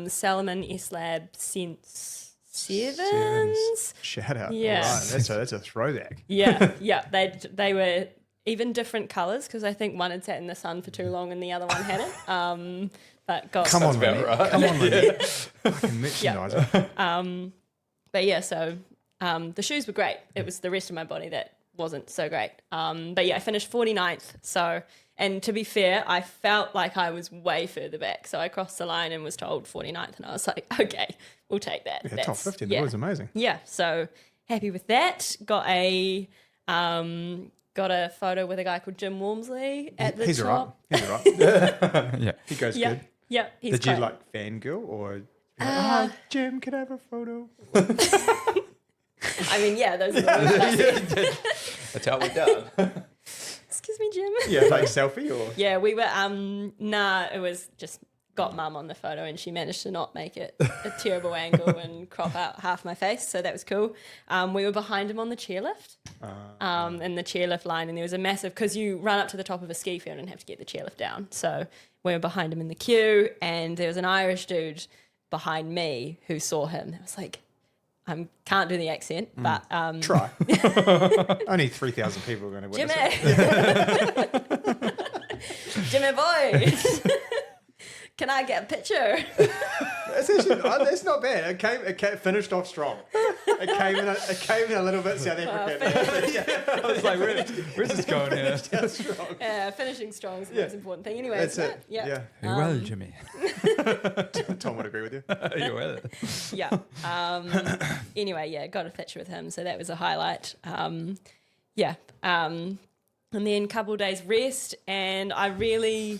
Salomon S-Lab Sense 7s. Shout out. Yeah. All right. That's a throwback. Yeah. They were even different colours, because I think one had sat in the sun for too long and the other one hadn't. But God, come on, about right. Come on, fucking merchandiser. But yeah, so the shoes were great. It was the rest of my body that wasn't so great. But yeah, I finished 49th. So, and to be fair, I felt like I was way further back. So I crossed the line and was told 49th, and I was like, okay, we'll take that. Yeah, top 50. That was amazing. Yeah, so happy with that. Got a photo with a guy called Jim Wormsley at the top. He's all right. Yeah. He goes good. Yeah, he's Did great. you like fangirl or Jim, can I have a photo? I mean, yeah, those are the ones. That's how we're done. Excuse me, Jim. Yeah, like selfie or? Yeah, we were, it was just got mum on the photo and she managed to not make it a terrible angle and crop out half my face. So that was cool. We were behind him on the chairlift, in the chairlift line, and there was a massive, because you run up to the top of a ski field and have to get the chairlift down. So we were behind him in the queue, and there was an Irish dude behind me who saw him. I was like, I can't do the accent, but... Try. Only 3,000 people are going to witness it. Jimmy boy, can I get a picture? That's not bad. It came finished off strong. It came in a little bit South African. I was like, where's this going here? Yeah, finishing strong is the most important thing anyway. That's isn't it. Yep. Yeah. Very well, Jimmy. Tom would agree with you. You will. Yeah. Anyway, yeah, got a picture with him, so that was a highlight. And then a couple of days rest, and I really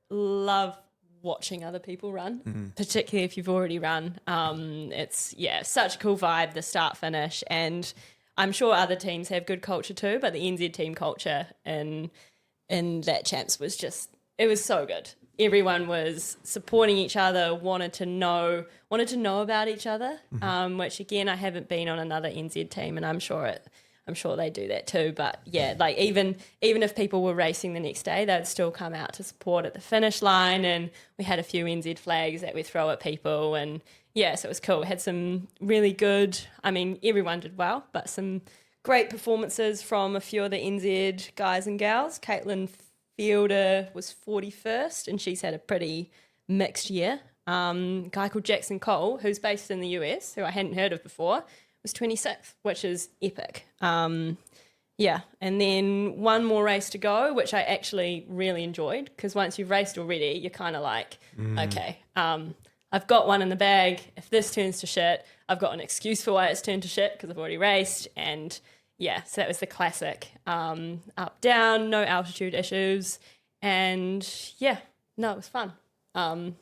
love watching other people run, particularly if you've already run. It's such a cool vibe, the start finish, and I'm sure other teams have good culture too, but the NZ team culture in that champs was it was so good. Everyone was supporting each other, wanted to know about each other, which again I haven't been on another NZ team, and I'm sure they do that too. But yeah, like even if people were racing the next day, they'd still come out to support at the finish line. And we had a few NZ flags that we throw at people. And yeah, so it was cool. We had some really good, everyone did well, but some great performances from a few of the NZ guys and gals. Caitlin Fielder was 41st, and she's had a pretty mixed year. Guy called Jackson Cole, who's based in the US, who I hadn't heard of before, was 26th, which is epic. And then one more race to go, which I actually really enjoyed, because once you've raced already, you're kind of like, okay, I've got one in the bag. If this turns to shit, I've got an excuse for why it's turned to shit, because I've already raced. And yeah, so that was the classic up, down, no altitude issues. And yeah, no, it was fun. Don't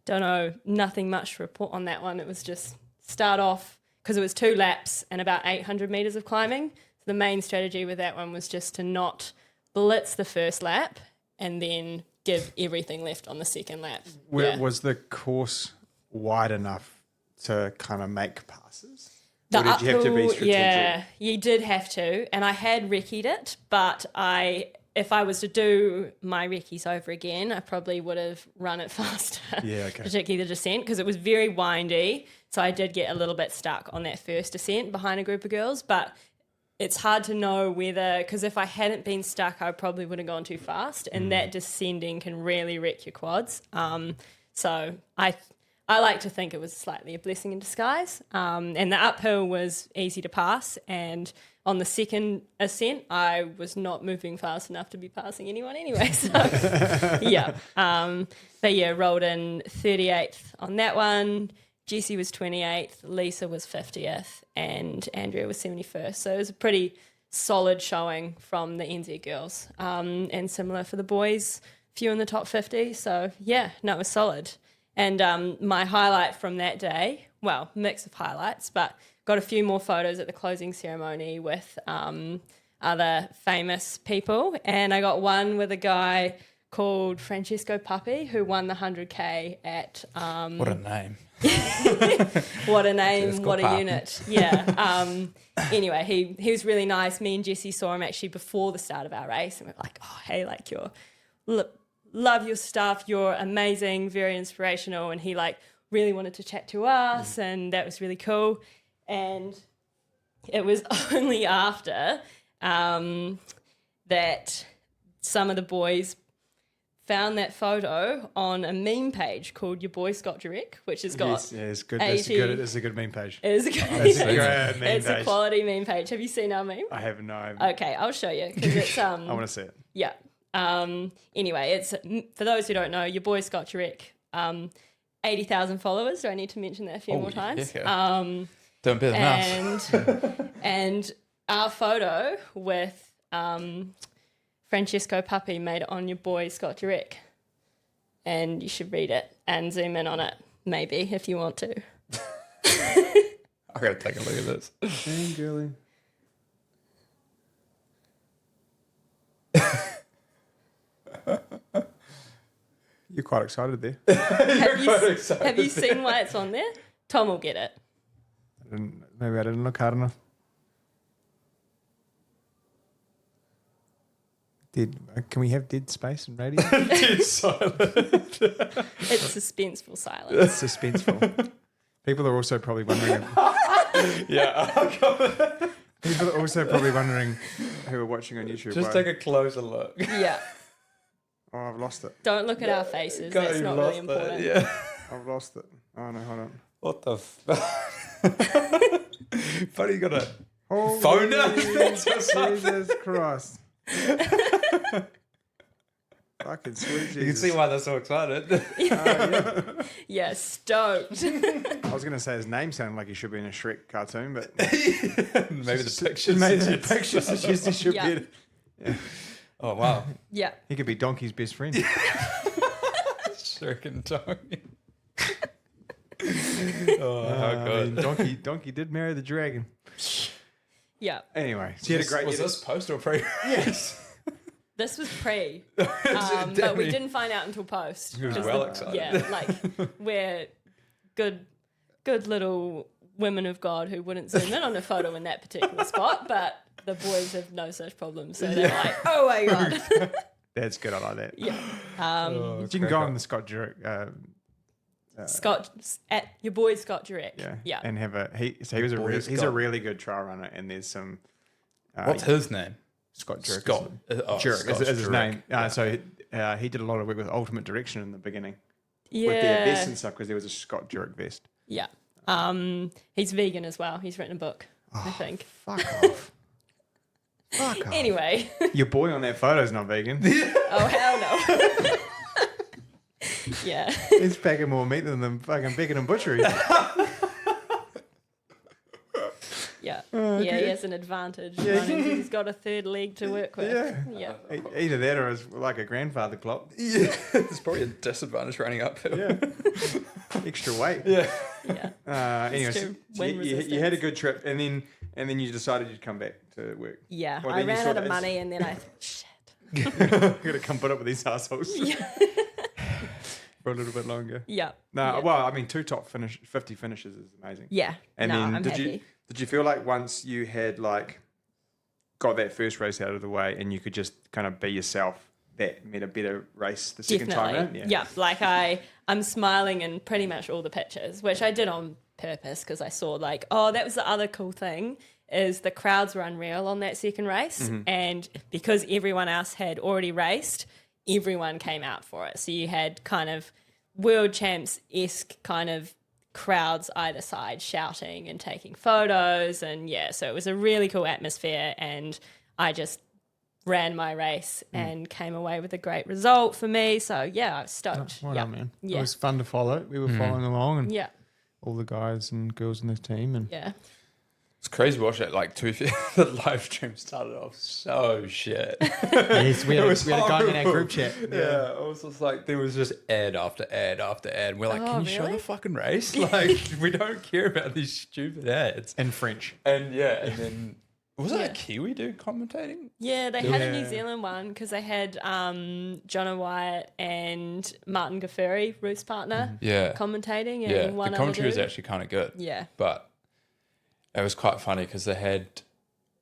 know, nothing much to report on that one. It was just start off, because it was 2 laps and about 800 metres of climbing. So the main strategy with that one was just to not blitz the first lap and then give everything left on the second lap. Was the course wide enough to kind of make passes? The or did you have to be strategic? Yeah, you did have to. And I had recce'd it, but if I was to do my recce's over again, I probably would have run it faster. Yeah, okay. Particularly the descent, because it was very windy. So I did get a little bit stuck on that first descent behind a group of girls. But it's hard to know whether, because if I hadn't been stuck, I probably would have gone too fast. And that descending can really wreck your quads. So I like to think it was slightly a blessing in disguise. And the uphill was easy to pass. And on the second ascent, I was not moving fast enough to be passing anyone anyway. So, yeah. But yeah, rolled in 38th on that one. Jessie was 28th. Lisa was 50th. And Andrea was 71st. So it was a pretty solid showing from the NZ girls. And similar for the boys, few in the top 50. So, yeah, no, it was solid. And my highlight from that day, well, mix of highlights, but got a few more photos at the closing ceremony with other famous people. And I got one with a guy called Francesco Papi, who won the 100K at... what a name. What a name, Francesco what a Papi. unit. Yeah. Anyway, he was really nice. Me and Jessie saw him actually before the start of our race. And we were like, oh, hey, like love your stuff. You're amazing, very inspirational. And he really wanted to chat to us, and that was really cool. And it was only after that some of the boys found that photo on a meme page called Your Boy Scott Jurek, which has got it's good. 80 It's a good meme page. It is a good It's a great meme It's a page. quality meme page. Have you seen our meme? I have no. Okay, I'll show you, because it's I want to see it. yeah. Anyway, it's, for those who don't know, Your Boy Scott Jurek, 80,000 followers. Do I need to mention that a few more times? Yeah. Don't be enough. And our photo with Francesco Papi made it on Your Boy Scott Jurek. And you should read it and zoom in on it, maybe, if you want to. I gotta take a look at this. Hey, girly. You're quite excited there. Have you seen why it's on there? Tom will get it. Maybe I didn't look hard enough. Can we have dead space in radio? Dead silent. It's suspenseful silence. It's suspenseful. People are also probably wondering. People are also probably wondering who are watching on YouTube. Just take a closer look. Yeah. Oh, I've lost it. Don't look at our faces. That's not really important. Yeah. I've lost it. Oh no, hold on. What the But you got a Holy phone now? Jesus Christ. Fucking sweet Jesus. You can see why they're so excited. Yeah, stoked. I was going to say his name sounded like he should be in a Shrek cartoon, but Maybe the pictures. maybe the picture suggests he should Yeah. be. Oh, wow. Yeah. He could be Donkey's best friend. Shrek and Donkey. How good. Donkey did marry the dragon. Yeah. Anyway, so he had a great. Was this post or pre? Yes. This was pre, but we didn't find out until post. He was 'Cause well excited. Yeah, like we're good little women of God who wouldn't zoom in on a photo in that particular spot, but the boys have no such problems. So they're like, oh my God. That's good. I like that. Yeah. You can go on the Scott Jurek. Scott, at your boy Scott Jurek. Yeah. And have a he was he's a really good trail runner, and there's some. What's his name? Scott Jurek. Scott. Jurek is his Jurek. name. So he did a lot of work with Ultimate Direction in the beginning. Yeah. With their vests and stuff, because there was a Scott Jurek vest. Yeah. He's vegan as well. He's written a book, I think. Fuck off. Fuck off. Anyway. Your boy on that photo's not vegan. Oh, hell no. Yeah. He's packing more meat than the fucking Bacon and Butchery. Yeah. Yeah, he has an advantage. Running. He's got a third leg to work with. Yeah. Either that or it's like a grandfather clock. Yeah. There's probably a disadvantage running uphill. Yeah. Extra weight. Yeah. Yeah. Anyways, true. so Wind you had a good trip, and then you decided you'd come back to work. Yeah. Well, I then you ran saw out of that- money and then I thought, shit. I'm gonna come put up with these assholes Yeah. for a little bit longer. Yeah. No, Yeah. well, I mean, 50 finishes is amazing. Yeah. And no, then I'm happy. did you feel like once you had like got that first race out of the way and you could just kind of be yourself, that made a better race the second time Definitely. around? Yeah. Like I'm smiling in pretty much all the pictures, which I did on purpose because I saw like, oh, that was the other cool thing is the crowds were unreal on that second race. And because everyone else had already raced, everyone came out for it. So you had kind of world champs-esque kind of crowds either side shouting and taking photos. And yeah, so it was a really cool atmosphere. And I just ran my race and came away with a great result for me. So yeah, I was stoked. Well done, man. Yeah. It was fun to follow. We were following along, and Yeah. all the guys and girls in the team, and Yeah. It's crazy watching it. Like, the live stream started off so shit. yes, we had, It was we had a guy in our horrible. group chat. Yeah, it was just like there was just ad after ad after ad. And we're like, Oh, can you show really? the fucking race? Like, we don't care about these stupid ads. In French. And yeah, and then was it Yeah. a Kiwi dude commentating? Yeah, they had a New Yeah. Zealand one because they had John Wyatt and Martin Gaffuri, Ruth's partner, Yeah, commentating, and yeah. one The other commentary was dude. actually kind of good. Yeah. But it was quite funny because they had,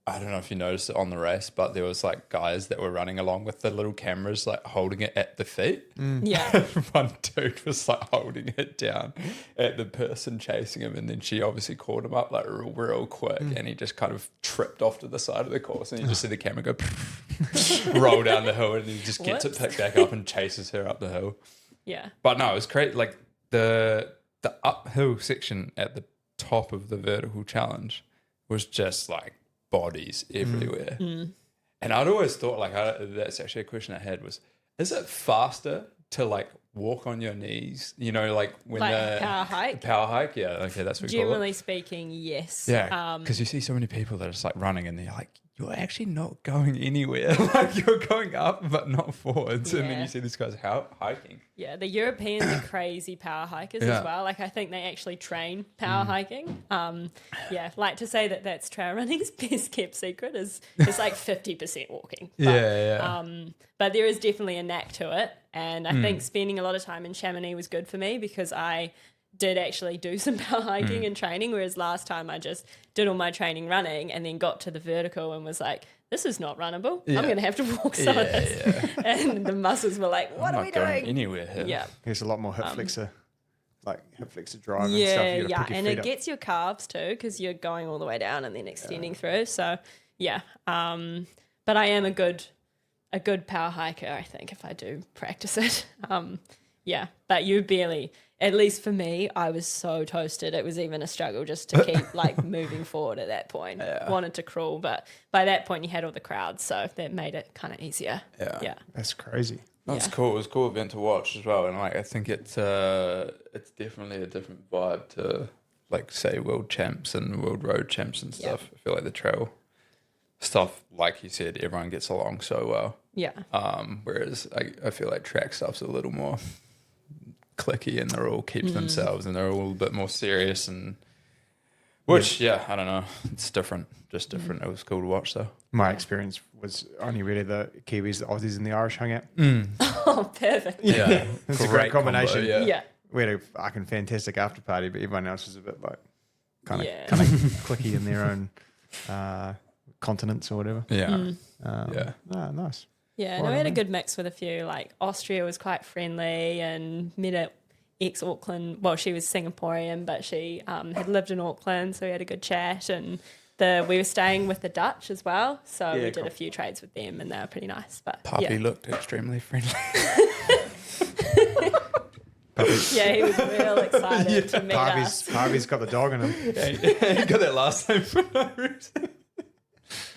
I don't know if you noticed it on the race, but there was like guys that were running along with the little cameras, like holding it at the feet. Yeah. One dude was like holding it down at the person chasing him, and then she obviously caught him up like real quick, and he just kind of tripped off to the side of the course, and you just see the camera go roll down the hill, and he just gets Whoops. it picked back up and chases her up the hill. Yeah. But no, it was great. Like the uphill section at the top of the vertical challenge was just like bodies everywhere. And I'd always thought, like, that's actually a question I had was, is it faster to like walk on your knees? You know, like when Like the power hike? Power hike, yeah. Okay, that's what you call it. Generally speaking, yes. Yeah, because you see so many people that are just like running, and they're like, you're actually not going anywhere. Like you're going up, but not forwards. And then Yeah. you see these guys hiking. Yeah, the Europeans are crazy power hikers Yeah. as well. Like I think they actually train power hiking. Yeah, like to say that that's trail running's best kept secret is it's like 50% walking. But, Yeah. but there is definitely a knack to it. And I think spending a lot of time in Chamonix was good for me because I did actually do some power hiking and training, whereas last time I just did all my training running and then got to the vertical and was like, this is not runnable. I'm going to have to walk some of this. And the muscles were like, what are we doing? Anywhere here. Yeah. There's a lot more hip flexor, like hip flexor drive and stuff. Yeah, You gotta yeah. pick your And feet it up. gets your calves too because you're going all the way down and then extending through. So, yeah. But I am a good power hiker, I think, if I do practice it. Yeah. But you barely, at least for me, I was so toasted. It was even a struggle just to keep like moving forward at that point. Wanted to crawl, but by that point you had all the crowds, so that made it kind of easier. Yeah. That's crazy. That's cool. It was a cool event to watch as well, and like I think it's definitely a different vibe to like say world champs and world road champs and stuff. I feel like the trail stuff, like you said, everyone gets along so well. Yeah. Whereas I feel like track stuff's a little more clicky and they're all keep to themselves and they're all a bit more serious and which I don't know, it's different, just different. It was cool to watch though. My experience was only really the Kiwis, the Aussies, and the Irish hung out. Oh, perfect. Yeah, It's a great combination. Combo, Yeah. We had a fucking fantastic after party, but everyone else was a bit like kind of Yeah. clicky in their own continents or whatever. Yeah. Nice. Yeah, and we had a good mix with a few. Like Austria was quite friendly and met at ex-Auckland. Well, she was Singaporean, but she had lived in Auckland, so we had a good chat. And we were staying with the Dutch as well, so we did a few trades with them, and they were pretty nice. But Puppy looked extremely friendly. yeah, he was real excited to meet us. Harvey's got the dog in him. You got that last time for no reason.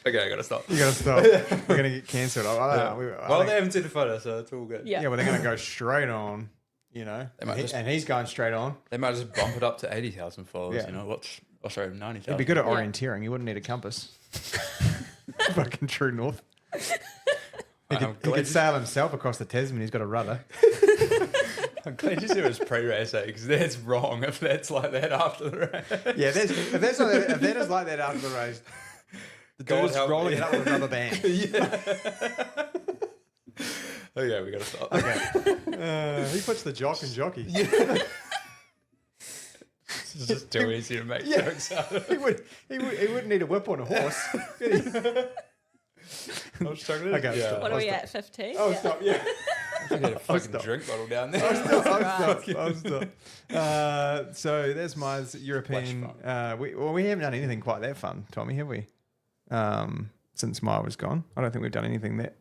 Okay, I gotta stop. You gotta stop. We're gonna get cancelled. They haven't seen the photo, so it's all good. Yeah. Yeah, well, they're gonna go straight on. And he's going straight on. They might just bump it up to 80,000 followers. Yeah. You know, watch. Oh, sorry, 90,000. He'd be good at orienteering. He wouldn't need a compass. Fucking true north. He could sail himself across the Tasman. He's got a rudder. I'm glad you said it was pre-race, because that's wrong if that's like that after the race. Yeah, if that is like that after the race, the dude is rolling it up with another band. Okay, we gotta stop. Okay. He puts the jock and jockey. It's just too easy to make jokes out of. He wouldn't need a whip on a horse. I'm struggling. Okay, yeah. stop. What are we at, 15? Oh, stop, yeah. I had a fucking drink bottle down there. I'll stop. So there's my European. We haven't done anything quite that fun, Tommy, have we? Since Maia was gone, I don't think we've done anything that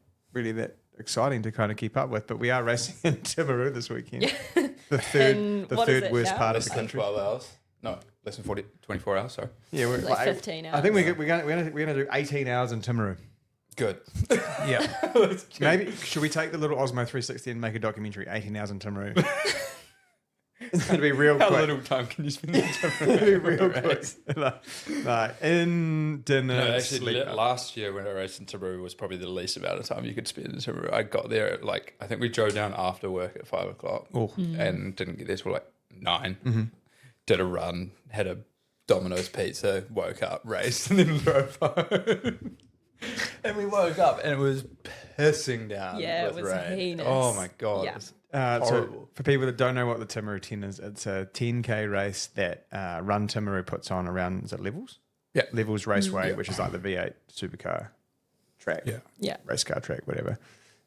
exciting to kind of keep up with. But we are racing in Timaru this weekend. Yeah. The third worst now? part of Less the than country. 12 hours. No, less than 24 hours, sorry. Yeah, we're Like 15 hours. I think we're gonna do 18 hours in Timaru. Good. Yeah. Maybe should we take the little Osmo 360 and make a documentary 18 hours in Timaru? It's going to be real How quick. little time can you spend in It'll be real quick. No, in dinner. No, actually, sleep. last year when I raced in Timaru was probably the least amount of time you could spend in Timaru. I got there at I think we drove down after work at 5 o'clock and didn't get there till 9. Mm-hmm. Did a run, had a Domino's pizza, woke up, raced, and then drove home. And we woke up and it was pissing down. Yeah, with it was rain. heinous. Oh my God. Yeah. It was So horrible. for people that don't know what the Timaru 10 is, it's a 10K race that Run Timaru puts on around, is it Levels? Yeah. Levels Raceway, which is like the V8 supercar track. Yeah. Race car track, whatever.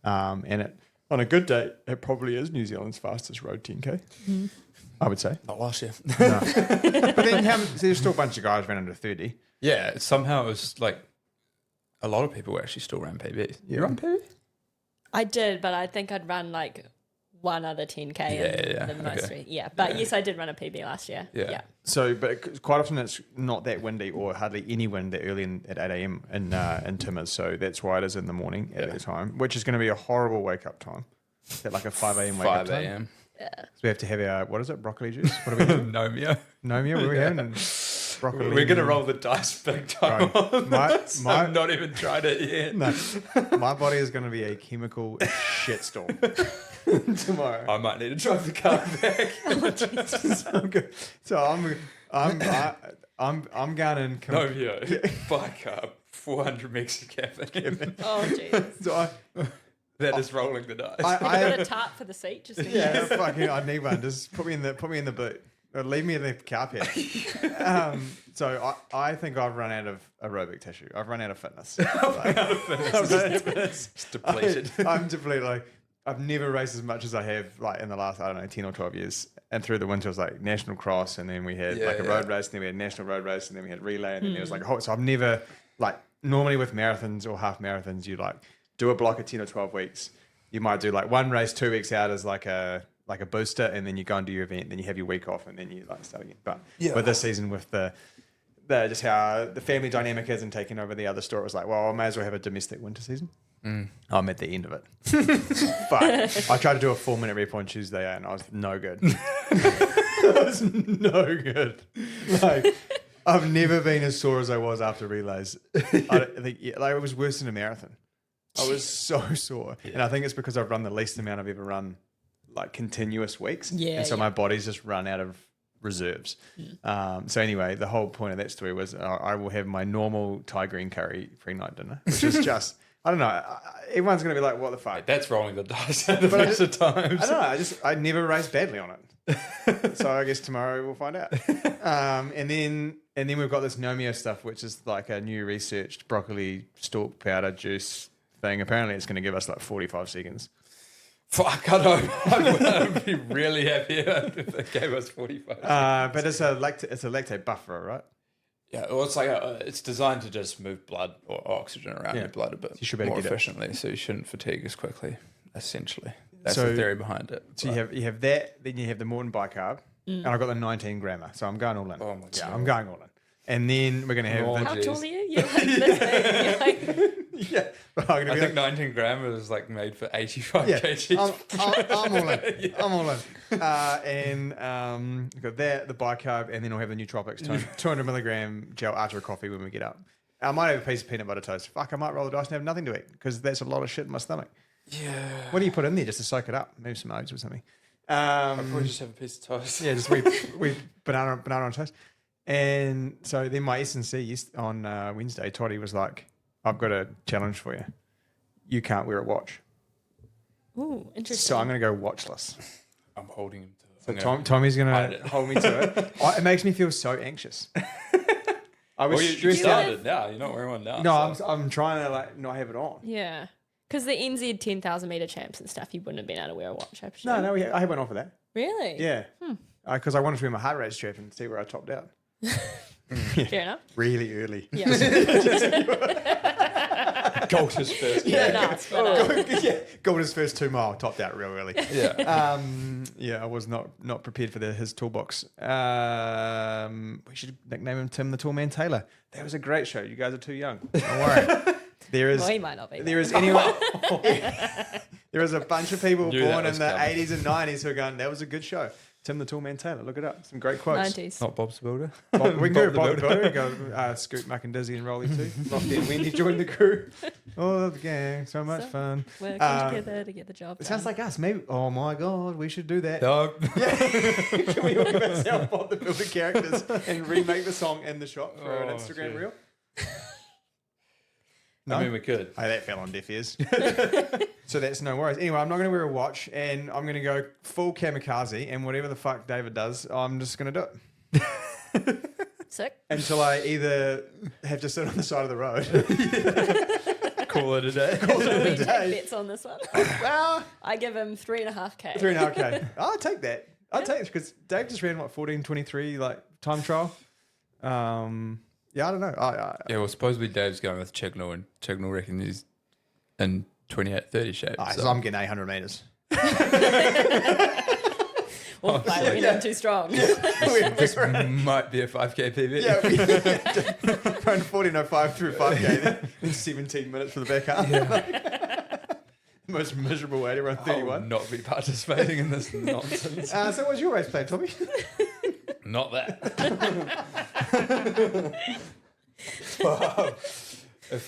And it on a good day, it probably is New Zealand's fastest road 10K. I would say. Not last year. No. But then there's still a bunch of guys ran under 30. Yeah, somehow it was a lot of people actually still ran PBs. Yeah. You run PB? I did, but I think I'd run one other 10K in the most. Okay. Yeah, but yes, I did run a PB last year. Yeah. So, but quite often it's not that windy or hardly any wind that early at 8 a.m. in Timmers. So that's why it is in the morning at that time, which is going to be a horrible wake up time. At like a 5 a.m. wake up 5 time. a.m. Yeah. So we have to have our, what is it, broccoli juice? What are we doing? Nomia. Nomia, what are we having? And broccoli. We're going to roll the dice big time Bro, on this. I've not even tried it yet. No, my body is going to be a chemical shitstorm tomorrow. I might need to drive the car back. So good. So I'm going in. Nomia, bike up, 400 megs of caffeine. Oh, jeez. So That is rolling the dice. I got a tarp for the seat. Just in Yeah, case. fucking, I need one. Just put me in the boot. Or leave me in the carpet. So I think I've run out of aerobic tissue. I've run out of fitness. I've run out of fitness. It's depleted. I'm depleted. Like, I've never raced as much as I have, like, in the last, I don't know, 10 or 12 years. And through the winter, it was like national cross, and then we had a road race, and then we had national road race, and then we had relay, and then there was like a whole. So I've never, like, normally with marathons or half marathons, you like do a block of 10 or 12 weeks. You might do like one race 2 weeks out as like a booster, and then you go and do your event, then you have your week off, and then you like start again. But with this season, with the just how the family dynamic is and taking over the other store, it was like, well, I may as well have a domestic winter season. I'm at the end of it. But I tried to do a 4-minute rep on Tuesday, and I was no good. I was no good. Like, I've never been as sore as I was after relays. I think like, it was worse than a marathon. I was so sore. Yeah. And I think it's because I've run the least amount I've ever run, like, continuous weeks. Yeah. And so my body's just run out of reserves. So anyway, the whole point of that story was I will have my normal Thai green curry pre-night dinner, which is just, I don't know, everyone's going to be like, what the fuck? That's rolling the dice at the best of times. I don't know, I never raced badly on it. So I guess tomorrow we'll find out. And then we've got this Nomio stuff, which is like a new researched broccoli stalk powder juice thing. Apparently it's going to give us like 45 seconds. Fuck, I know. I'd be really happy if they gave us 45 seconds. But it's a lactate buffer, right? Yeah, well, it's like it's designed to just move blood or oxygen around your blood a bit more efficiently, so you shouldn't fatigue as quickly. Essentially, that's the theory behind it. So you have that, then you have the Morton bicarb, and I've got the 19 grammer, so I'm going all in. Oh my God. I'm going all in. And then we're going to have... How tall are you? You're like this big. You're like... Yeah. I think 19 grams is like made for 85 kgs. I'm all in. I'm all in. And we've got that, the bicarb, and then we'll have the nootropics, 200 milligram gel after a coffee when we get up. I might have a piece of peanut butter toast. Fuck, I might roll the dice and have nothing to eat because that's a lot of shit in my stomach. Yeah. What do you put in there just to soak it up? Maybe some oats or something. I'd probably just have a piece of toast. Yeah, just we banana on toast. And so then my S&C on Wednesday, Toddy was like, I've got a challenge for you. You can't wear a watch. Ooh, interesting. So I'm going to go watchless. I'm holding him to it. So Tommy's going to hold me to it. It makes me feel so anxious. I was stressed out. Now you're not wearing one now. No, so. I'm trying to like not have it on. Yeah. Because the NZ 10,000 metre champs and stuff, you wouldn't have been able to wear a watch, I presume. No, I had one on for that. Really? Yeah. Because I wanted to wear my heart rate strap and see where I topped out. Fair enough. Really early. Yeah. Gold is first. Yeah, nuts. Gold is first 2 mile, topped out real early. Yeah. I was not prepared for his toolbox. We should nickname him Tim the Toolman Taylor. That was a great show. You guys are too young. Don't worry. Well, he might not be. There is anyone. There is a bunch of people born in the 80s and 90s who are going, that was a good show. Tim the Toolman Taylor, look it up. Some great quotes. 90s. Not Bob's Builder. We can go Bob the Builder. Go Scoot, Muck and Dizzy and Rolly too. Lofty and Wendy joined the crew. Oh, the gang, so much fun. Working together to get the job done. It sounds like us. Maybe. Oh my God, we should do that. Dog. Yeah. Can we all give ourselves Bob the Builder characters and remake the song in the shop for an Instagram reel? No? I mean, we could. Hey, that fell on deaf ears. So that's no worries. Anyway, I'm not going to wear a watch, and I'm going to go full kamikaze, and whatever the fuck David does, I'm just going to do it. Sick. Until I either have to sit on the side of the road. Call it a day. Should we take bets on this one? Well, I give him 3.5K. 3.5K. I'll take that. I'll take it because Dave just ran, 14:23, like, time trial. Yeah, I don't know. Yeah, well, supposedly Dave's going with Chignall, and Chignall reckons he's in 28:30 shape. So I'm getting 800 metres. Well, I mean, I'm too strong. This might be a 5K PB. Yeah, run 14:05 through 5K, then 17 minutes for the back half. Yeah. Most miserable way to run 31. I will not be participating in this nonsense. So what's your race plan, Tommy? Not that. If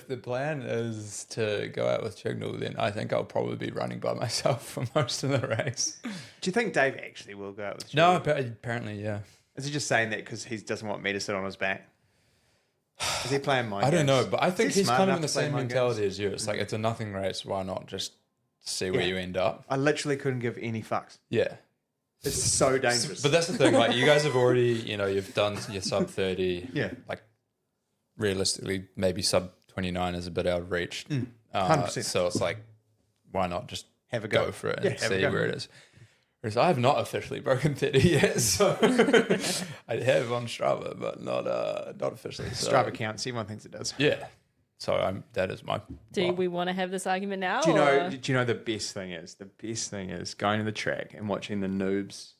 the plan is to go out with Chignall, then I think I'll probably be running by myself for most of the race. Do you think Dave actually will go out with Chignall? No, apparently, yeah. Is he just saying that because he doesn't want me to sit on his back? Is he playing mind I don't games? know, but I think Is he he's smart kind of enough in the to play same mind mentality games? as you. It's like, it's a nothing race. Why not just see where you end up? I literally couldn't give any fucks. Yeah. It's so dangerous. But that's the thing. Like, you guys have already, you've done your sub 30. Yeah. Like, realistically, maybe sub 29 is a bit out of reach. 100%. So it's like, why not just Have a go. go for it Yeah, and have a see go. where it is? Whereas I have not officially broken 30 yet, so I have on Strava, but not officially. So, Strava counts. Everyone thinks it does. yeah. So that is my. Do we want to have this argument now? Do you know? or- Do you know the best thing is? The best thing is going to the track and watching the noobs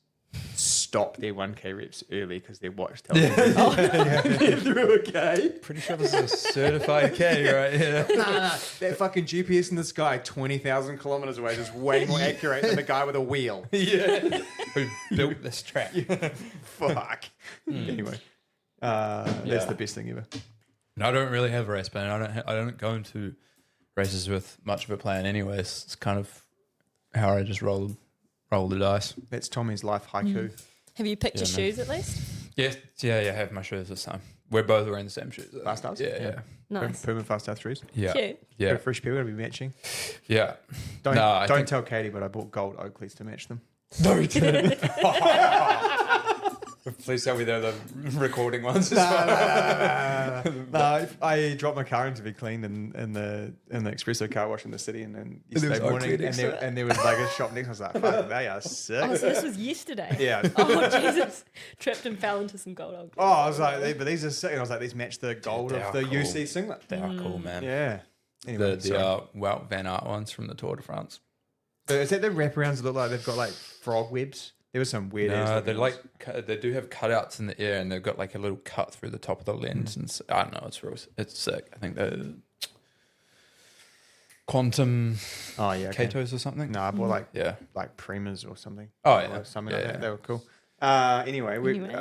stop their 1K reps early because their watch tells them they're through a K. Pretty sure this is a certified K right here. Nah, that fucking GPS in the sky 20,000 kilometers away is way more accurate than the guy with a wheel. Yeah. Who built this track? Fuck. Anyway, that's the best thing ever. And I don't really have a race plan. I don't go into races with much of a plan anyways. It's kind of how I just roll the dice. That's Tommy's life haiku. Have you picked your man. shoes at least? Yeah, I have my shoes this time. We're both wearing the same shoes. Fast stars? Yeah. Nice. Puma Fast Star 3s. Yeah. Cute. Yeah. Fresh people going to be matching. Yeah. Don't No, I think- tell Katie, but I bought gold Oakleys to match them. No, you didn't. Please tell me they're the recording ones as well. No, I dropped my car in to be cleaned in the espresso car wash in the city, and then yesterday was morning, Oakley next to it? and there was like a shop next. I was like, "Fuck, they are sick." Oh, so this was yesterday. Yeah. Oh, Jesus. Tripped and fell into some gold. Oh, I was like, but these are sick. And I was like, these match the gold They of are the cool. UC singlet. They are cool, man. Yeah. Anyway, The Wout Van Aert ones from the Tour de France. is that the wraparounds that look like they've got like frog webs? There was some weird. No, they're like they do have cutouts in the air, and they've got like a little cut through the top of the lens, and I don't know, it's sick. I think they're Quantum Oh yeah, okay. Katos or something. No, I bought Yeah. like Primas or something. Oh, yeah. Or something like Yeah. that. They were cool. Anyway,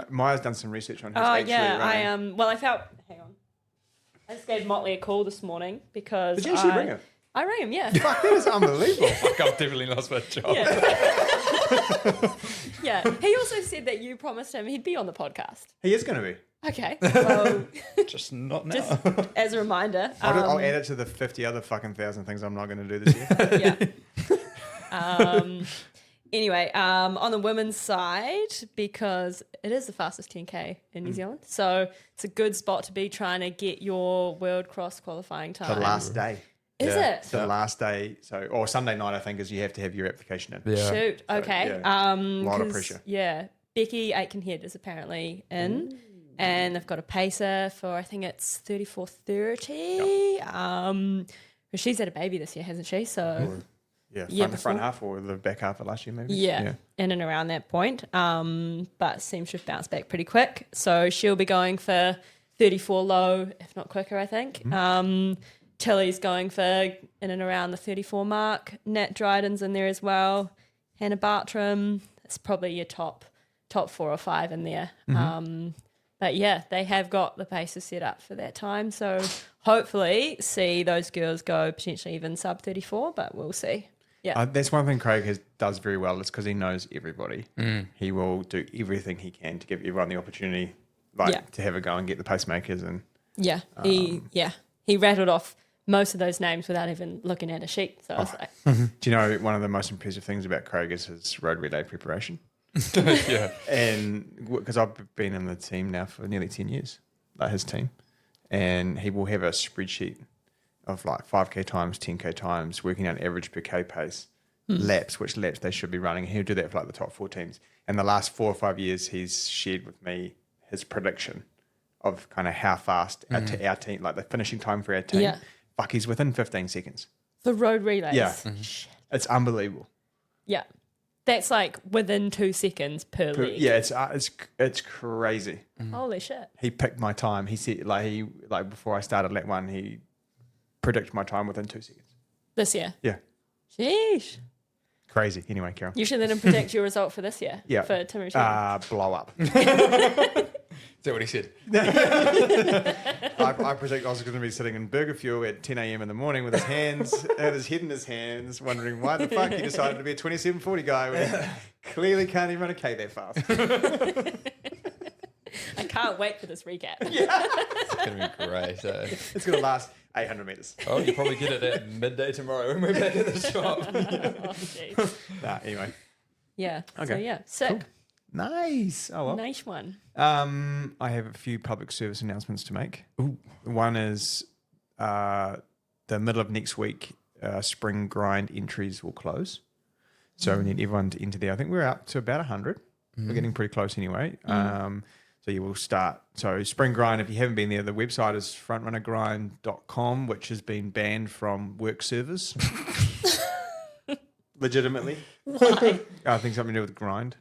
Maya's done some research on his Oh, actually yeah. running. Well, I felt. Hang on. I just gave Motley a call this morning because. Did you actually ring him? I rang him, yeah. Fuck, that is unbelievable. Fuck, I've definitely lost my job. Yeah. Yeah. He also said that you promised him he'd be on the podcast. He is going to be. Okay. Well, Just not now. just as a reminder. I'll add it to the 50 other fucking thousand things I'm not going to do this year. Yeah. Anyway, on the women's side, because it is the fastest 10K in New Zealand, so it's a good spot to be trying to get your world cross qualifying time. The last day. Is Yeah. it? The last day. Or Sunday night, I think, is you have to have your application in. Yeah. Shoot. Okay. yeah. Lot of 'cause, pressure. Yeah. Becky Aitkenhead is apparently in. And they've got a pacer for, I think it's 34:30. She's had a baby this year, hasn't she? So Yeah, Yeah, the front before. half or the back half of last year, maybe. yeah, in and around that point. But seems to have bounced back pretty quick. So she'll be going for 34 low, if not quicker, I think. Tilly's going for in and around the 34 mark. Nat Dryden's in there as well. Hannah Bartram. That's probably your top 4 or 5 in there. But yeah, they have got the paces set up for that time. So hopefully see those girls go potentially even sub 34, but we'll see. Yeah. That's one thing Craig does very well. It's because he knows everybody. He will do everything he can to give everyone the opportunity, to have a go and get the pacemakers. And Yeah. He rattled off most of those names without even looking at a sheet. So I was like, do you know one of the most impressive things about Craig is his road relay preparation? Yeah. And because I've been in the team now for nearly 10 years, like his team, and he will have a spreadsheet of like 5K times, 10K times, working out average per K pace, which laps they should be running. And he'll do that for like the top 4 teams. And the last 4 or 5 years, he's shared with me his prediction of kind of how fast our team, like the finishing time for our team. Yeah. Fuck, he's within 15 seconds. the road relays. Yeah. Shit. It's unbelievable. Yeah. That's like within 2 seconds per league. Yeah, it's crazy. Holy shit. He picked my time. He said before I started lap 1, he predicted my time within 2 seconds. This year. Yeah, Sheesh. crazy. Anyway, Carol. You should let him predict your result for this year. Yeah. For Timaru. Blow up. Is that what he said? I predict I was going to be sitting in Burger Fuel at 10 a.m. in the morning with his head in his hands, wondering why the fuck he decided to be a 27:40 guy when he clearly can't even run a K that fast. I can't wait for this recap. It's going to be great. It's going to last 800 meters. Oh, you probably get it at midday tomorrow when we're back at the shop. Oh, jeez. Anyway. Yeah. Okay. So yeah, sick. Cool. Nice. Oh, well. Nice one. I have a few public service announcements to make. Ooh. One is the middle of next week, spring grind entries will close. So we need everyone to enter there. I think we're up to about 100. We're getting pretty close anyway. So you will start. So spring grind, if you haven't been there, the website is frontrunnergrind.com, which has been banned from work servers. Legitimately. Why? I think something to do with grind.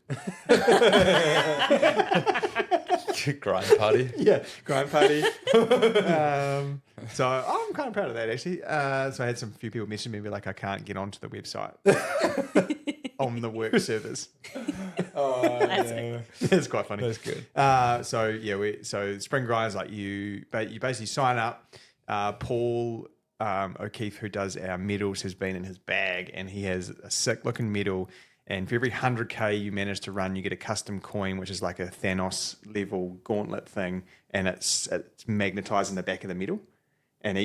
Grind party. Yeah, grind party. So I'm kind of proud of that, actually. So I had some few people message me and be like, I can't get onto the website on the work servers. That's it. It's quite funny. That's good. So spring grind is like you basically sign up. Paul O'Keefe, who does our medals, has been in his bag, and he has a sick looking medal. And for every 100k you manage to run, you get a custom coin, which is like a Thanos level gauntlet thing, and it's magnetized in the back of the medal. And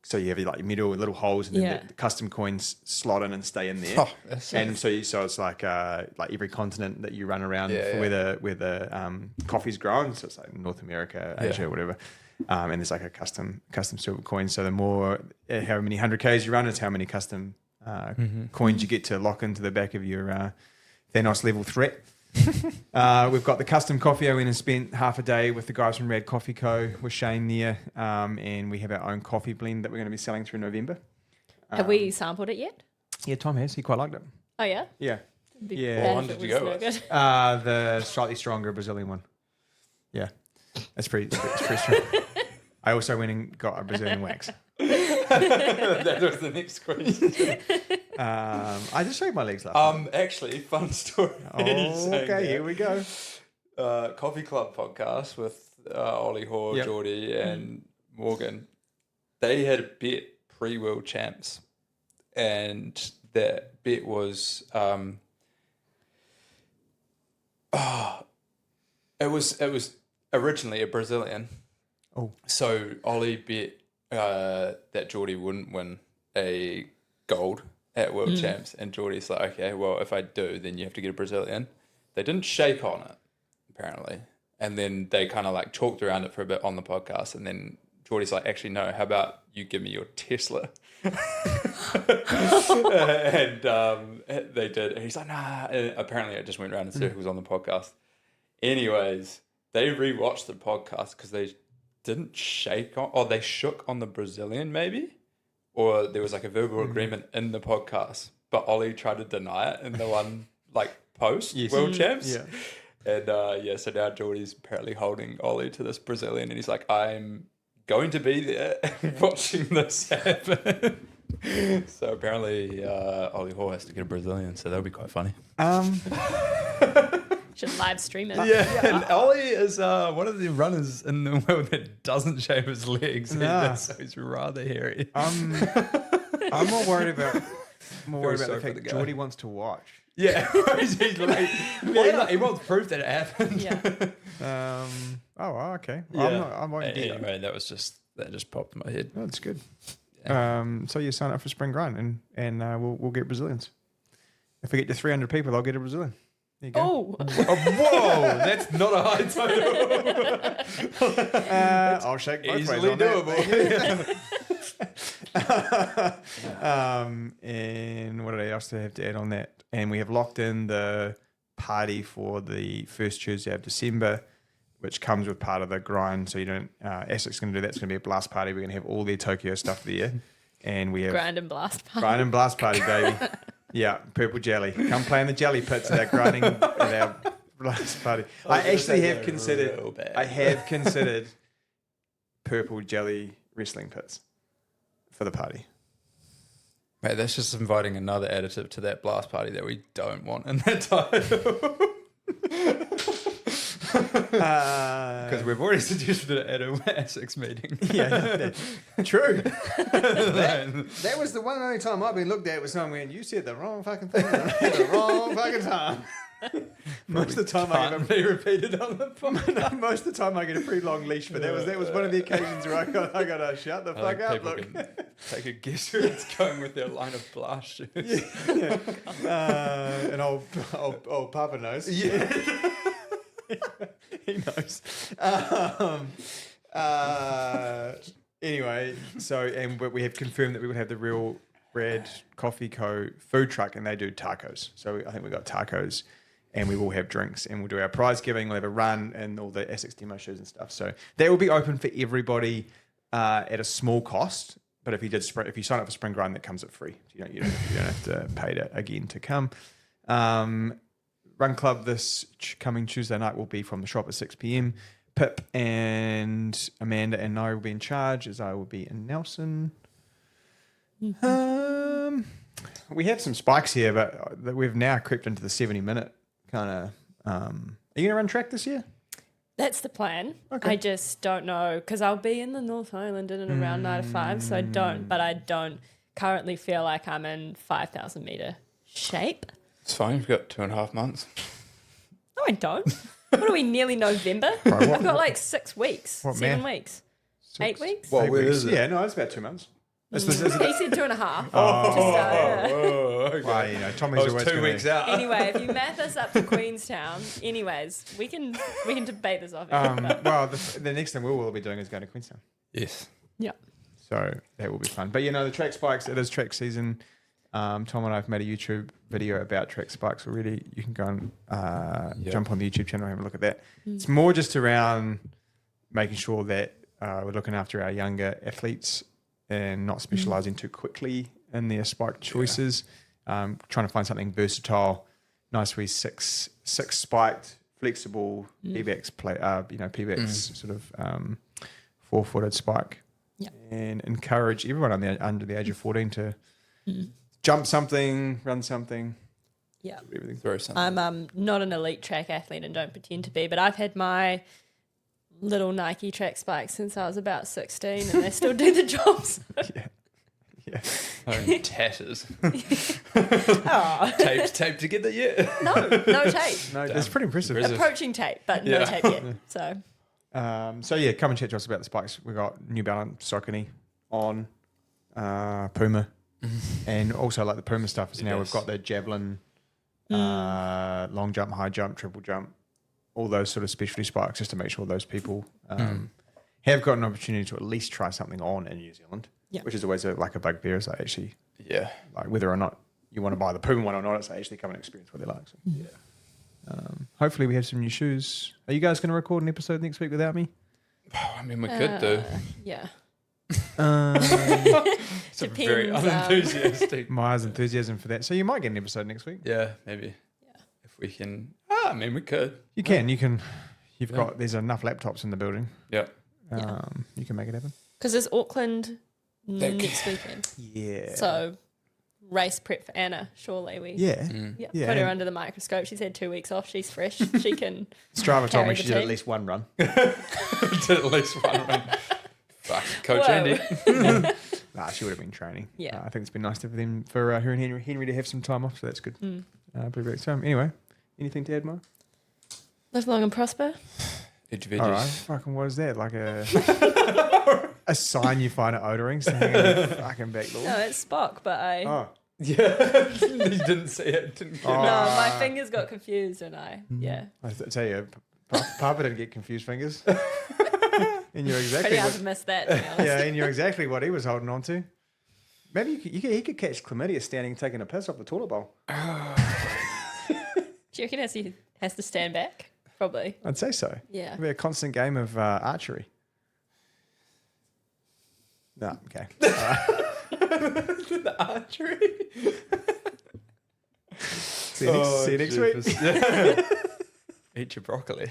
so you have like your medal with little holes, and then the custom coins slot in and stay in there. Oh, that's And so it's like every continent that you run around where the coffee's grown. So it's like North America, Asia, whatever. And there's like a custom silver coin. So the more, how many 100Ks you run is how many custom coins you get to lock into the back of your Thanos level threat. We've got the custom coffee. I went and spent half a day with the guys from Rad Coffee Co. with Shane there. And we have our own coffee blend that we're going to be selling through November. Have we sampled it yet? Yeah, Tom has. He quite liked it. Oh yeah. Yeah. It'd be Yeah. bad What if one it did you was go no with? good. The slightly stronger Brazilian one. Yeah. It's pretty strong. I also went and got a Brazilian wax. That was the next question. I just shaved my legs last night. Actually, fun story. Okay, here we go. Coffee Club podcast with Ollie Hoare, Yep. Geordie, and Morgan. They had a bet pre-world champs, and that bet was it was originally a Brazilian. Oh. So Ollie bet that Geordie wouldn't win a gold at World Champs, and Geordie's like, okay, well, if I do, then you have to get a Brazilian. They didn't shake on it, apparently, and then they kind of like talked around it for a bit on the podcast, and then Geordie's like, actually, no, how about you give me your Tesla? And they did, and he's like, nah. And apparently, it just went round in circles on the podcast. Anyways, they rewatched the podcast because they didn't shake on, or they shook on the Brazilian maybe, or there was like a verbal agreement in the podcast, but Ollie tried to deny it in the one like post World Champs. Yeah. And so now Geordie's apparently holding Ollie to this Brazilian, and he's like, I'm going to be there watching this happen. So apparently Ollie Hoare has to get a Brazilian, so that'll be quite funny. Should live stream it. Yeah, and Ollie is one of the runners in the world that doesn't shave his legs, Nah. so he's rather hairy. I'm more worried about the sorry for fact the that guy. Geordie wants to watch. Yeah, he's like, he wants proof that it happened. Yeah. Okay. Yeah. I won't do that. Anyway, that just popped in my head. Oh, that's good. Yeah. So you sign up for Spring Grind, and we'll get Brazilians. If we get to 300 people, I'll get a Brazilian. There you go. Oh, Whoa, that's not a high total. I'll shake both Easily ways on doable. that. And what else do I have to add on that? And we have locked in the party for the first Tuesday of December, which comes with part of the grind. So you don't. ASIC's going to do that. It's going to be a blast party. We're going to have all their Tokyo stuff there, and we have grind and blast. grind and blast party, baby. Yeah, purple jelly. Come play in the jelly pits at our grinding at our blast party. I actually have considered. I have considered purple jelly wrestling pits for the party. Mate, that's just inviting another additive to that blast party that we don't want in that title. Because we've already suggested it at a ASICS meeting. Yeah, true. that was the one only time I've been looked at with someone when you said the wrong fucking thing at the wrong fucking time. Most of the time Can't be repeated on the podcast. most of the time I get a pretty long leash, but that was one of the occasions where I got to shut the fuck up. People can take a guess where it's going with their line of blast shoes. And old Papa knows. Yeah. He knows. Anyway, but we have confirmed that we would have the Real Bread Coffee Co. food truck, and they do tacos. So I think we got tacos, and we will have drinks, and we'll do our prize giving. We'll have a run and all the Essex demo shows and stuff. So that will be open for everybody at a small cost. But if you sign up for Spring Grind, that comes at free. You don't have to pay again to come. Run Club this coming Tuesday night will be from the shop at 6 p.m. Pip and Amanda and I will be in charge, as I will be in Nelson. Mm-hmm. We have some spikes here, but we've now crept into the 70-minute kind of... are you going to run track this year? That's the plan. Okay. I just don't know, because I'll be in the North Island in and around 9 to 5, so I don't currently feel like I'm in 5,000 metre shape. It's fine. You've got 2.5 months. No, I don't. What are we, nearly November? I've got like 6 weeks, 7 weeks, 8 weeks. Well, where is it? Yeah, no, it's about 2 months. He said 2.5. Okay. Well, Tommy's always 2 weeks out. Anyway, if you math us up to Queenstown, anyways, we can debate this off. Well, the next thing we will be doing is going to Queenstown. Yes. Yeah. So that will be fun. But the track spikes, it is track season. Tom and I have made a YouTube video about track spikes already. You can go and jump on the YouTube channel and have a look at that. It's more just around making sure that we're looking after our younger athletes and not specialising too quickly in their spike choices. Trying to find something versatile, nice wee six spiked, flexible PBX PBX sort of 4-footed spike, and encourage everyone under the age of 14 to jump something, run something. Yeah. Everything. Throw something. I'm not an elite track athlete and don't pretend to be, but I've had my little Nike track spikes since I was about 16 and they still do the jobs. Yeah. Tatters. Oh. Taped together yet? No tape. No, that's pretty impressive. Approaching tape, but no tape yet. So come and chat to us about the spikes. We've got New Balance, Saucony, On, Puma, and also like the Puma stuff is now we've got the Javelin, long jump, high jump, triple jump, all those sort of specialty spikes, just to make sure those people have got an opportunity to at least try something on in New Zealand, which is always a bugbear. Is like actually, like whether or not you want to buy the Puma one or not, it's actually come and experience what they're like. So. Hopefully we have some new shoes. Are you guys going to record an episode next week without me? Oh, I mean, we could do. Yeah. It's very Depends, unenthusiastic. Maia's enthusiasm for that. So you might get an episode next week. Yeah, maybe. Yeah. If we can. I mean, we could. You can. You've got. There's enough laptops in the building. Yeah. You can make it happen. Because there's Auckland next weekend. Yeah. So race prep for Anna, surely we put her under the microscope. She's had 2 weeks off. She's fresh. She can. Strava told me carry she the did at team. least one run. Did at least one run. Fuck, Coach Whoa. Andy. She would have been training. Yeah. I think it's been nice for her and Henry to have some time off, so that's good. Pretty great. So anyway, anything to add, Maya? Live long and prosper. Edge of edges. All right. Fucking what is that? Like a sign you find at Oderings to hang in the fucking back door? No, it's Spock, but I. Oh. Yeah. You didn't see it. Didn't get No, it. my fingers got confused and I. Yeah. I tell you, Papa didn't get confused fingers. And you're exactly Pretty hard to miss that, to be honest. and you're exactly what he was holding on to. Maybe he could catch chlamydia standing taking a piss off the toilet bowl. Do you reckon he has to stand back? Probably. I'd say so. Yeah. It'd be a constant game of archery. No, okay. The archery. See you next week. Yeah. Eat your broccoli.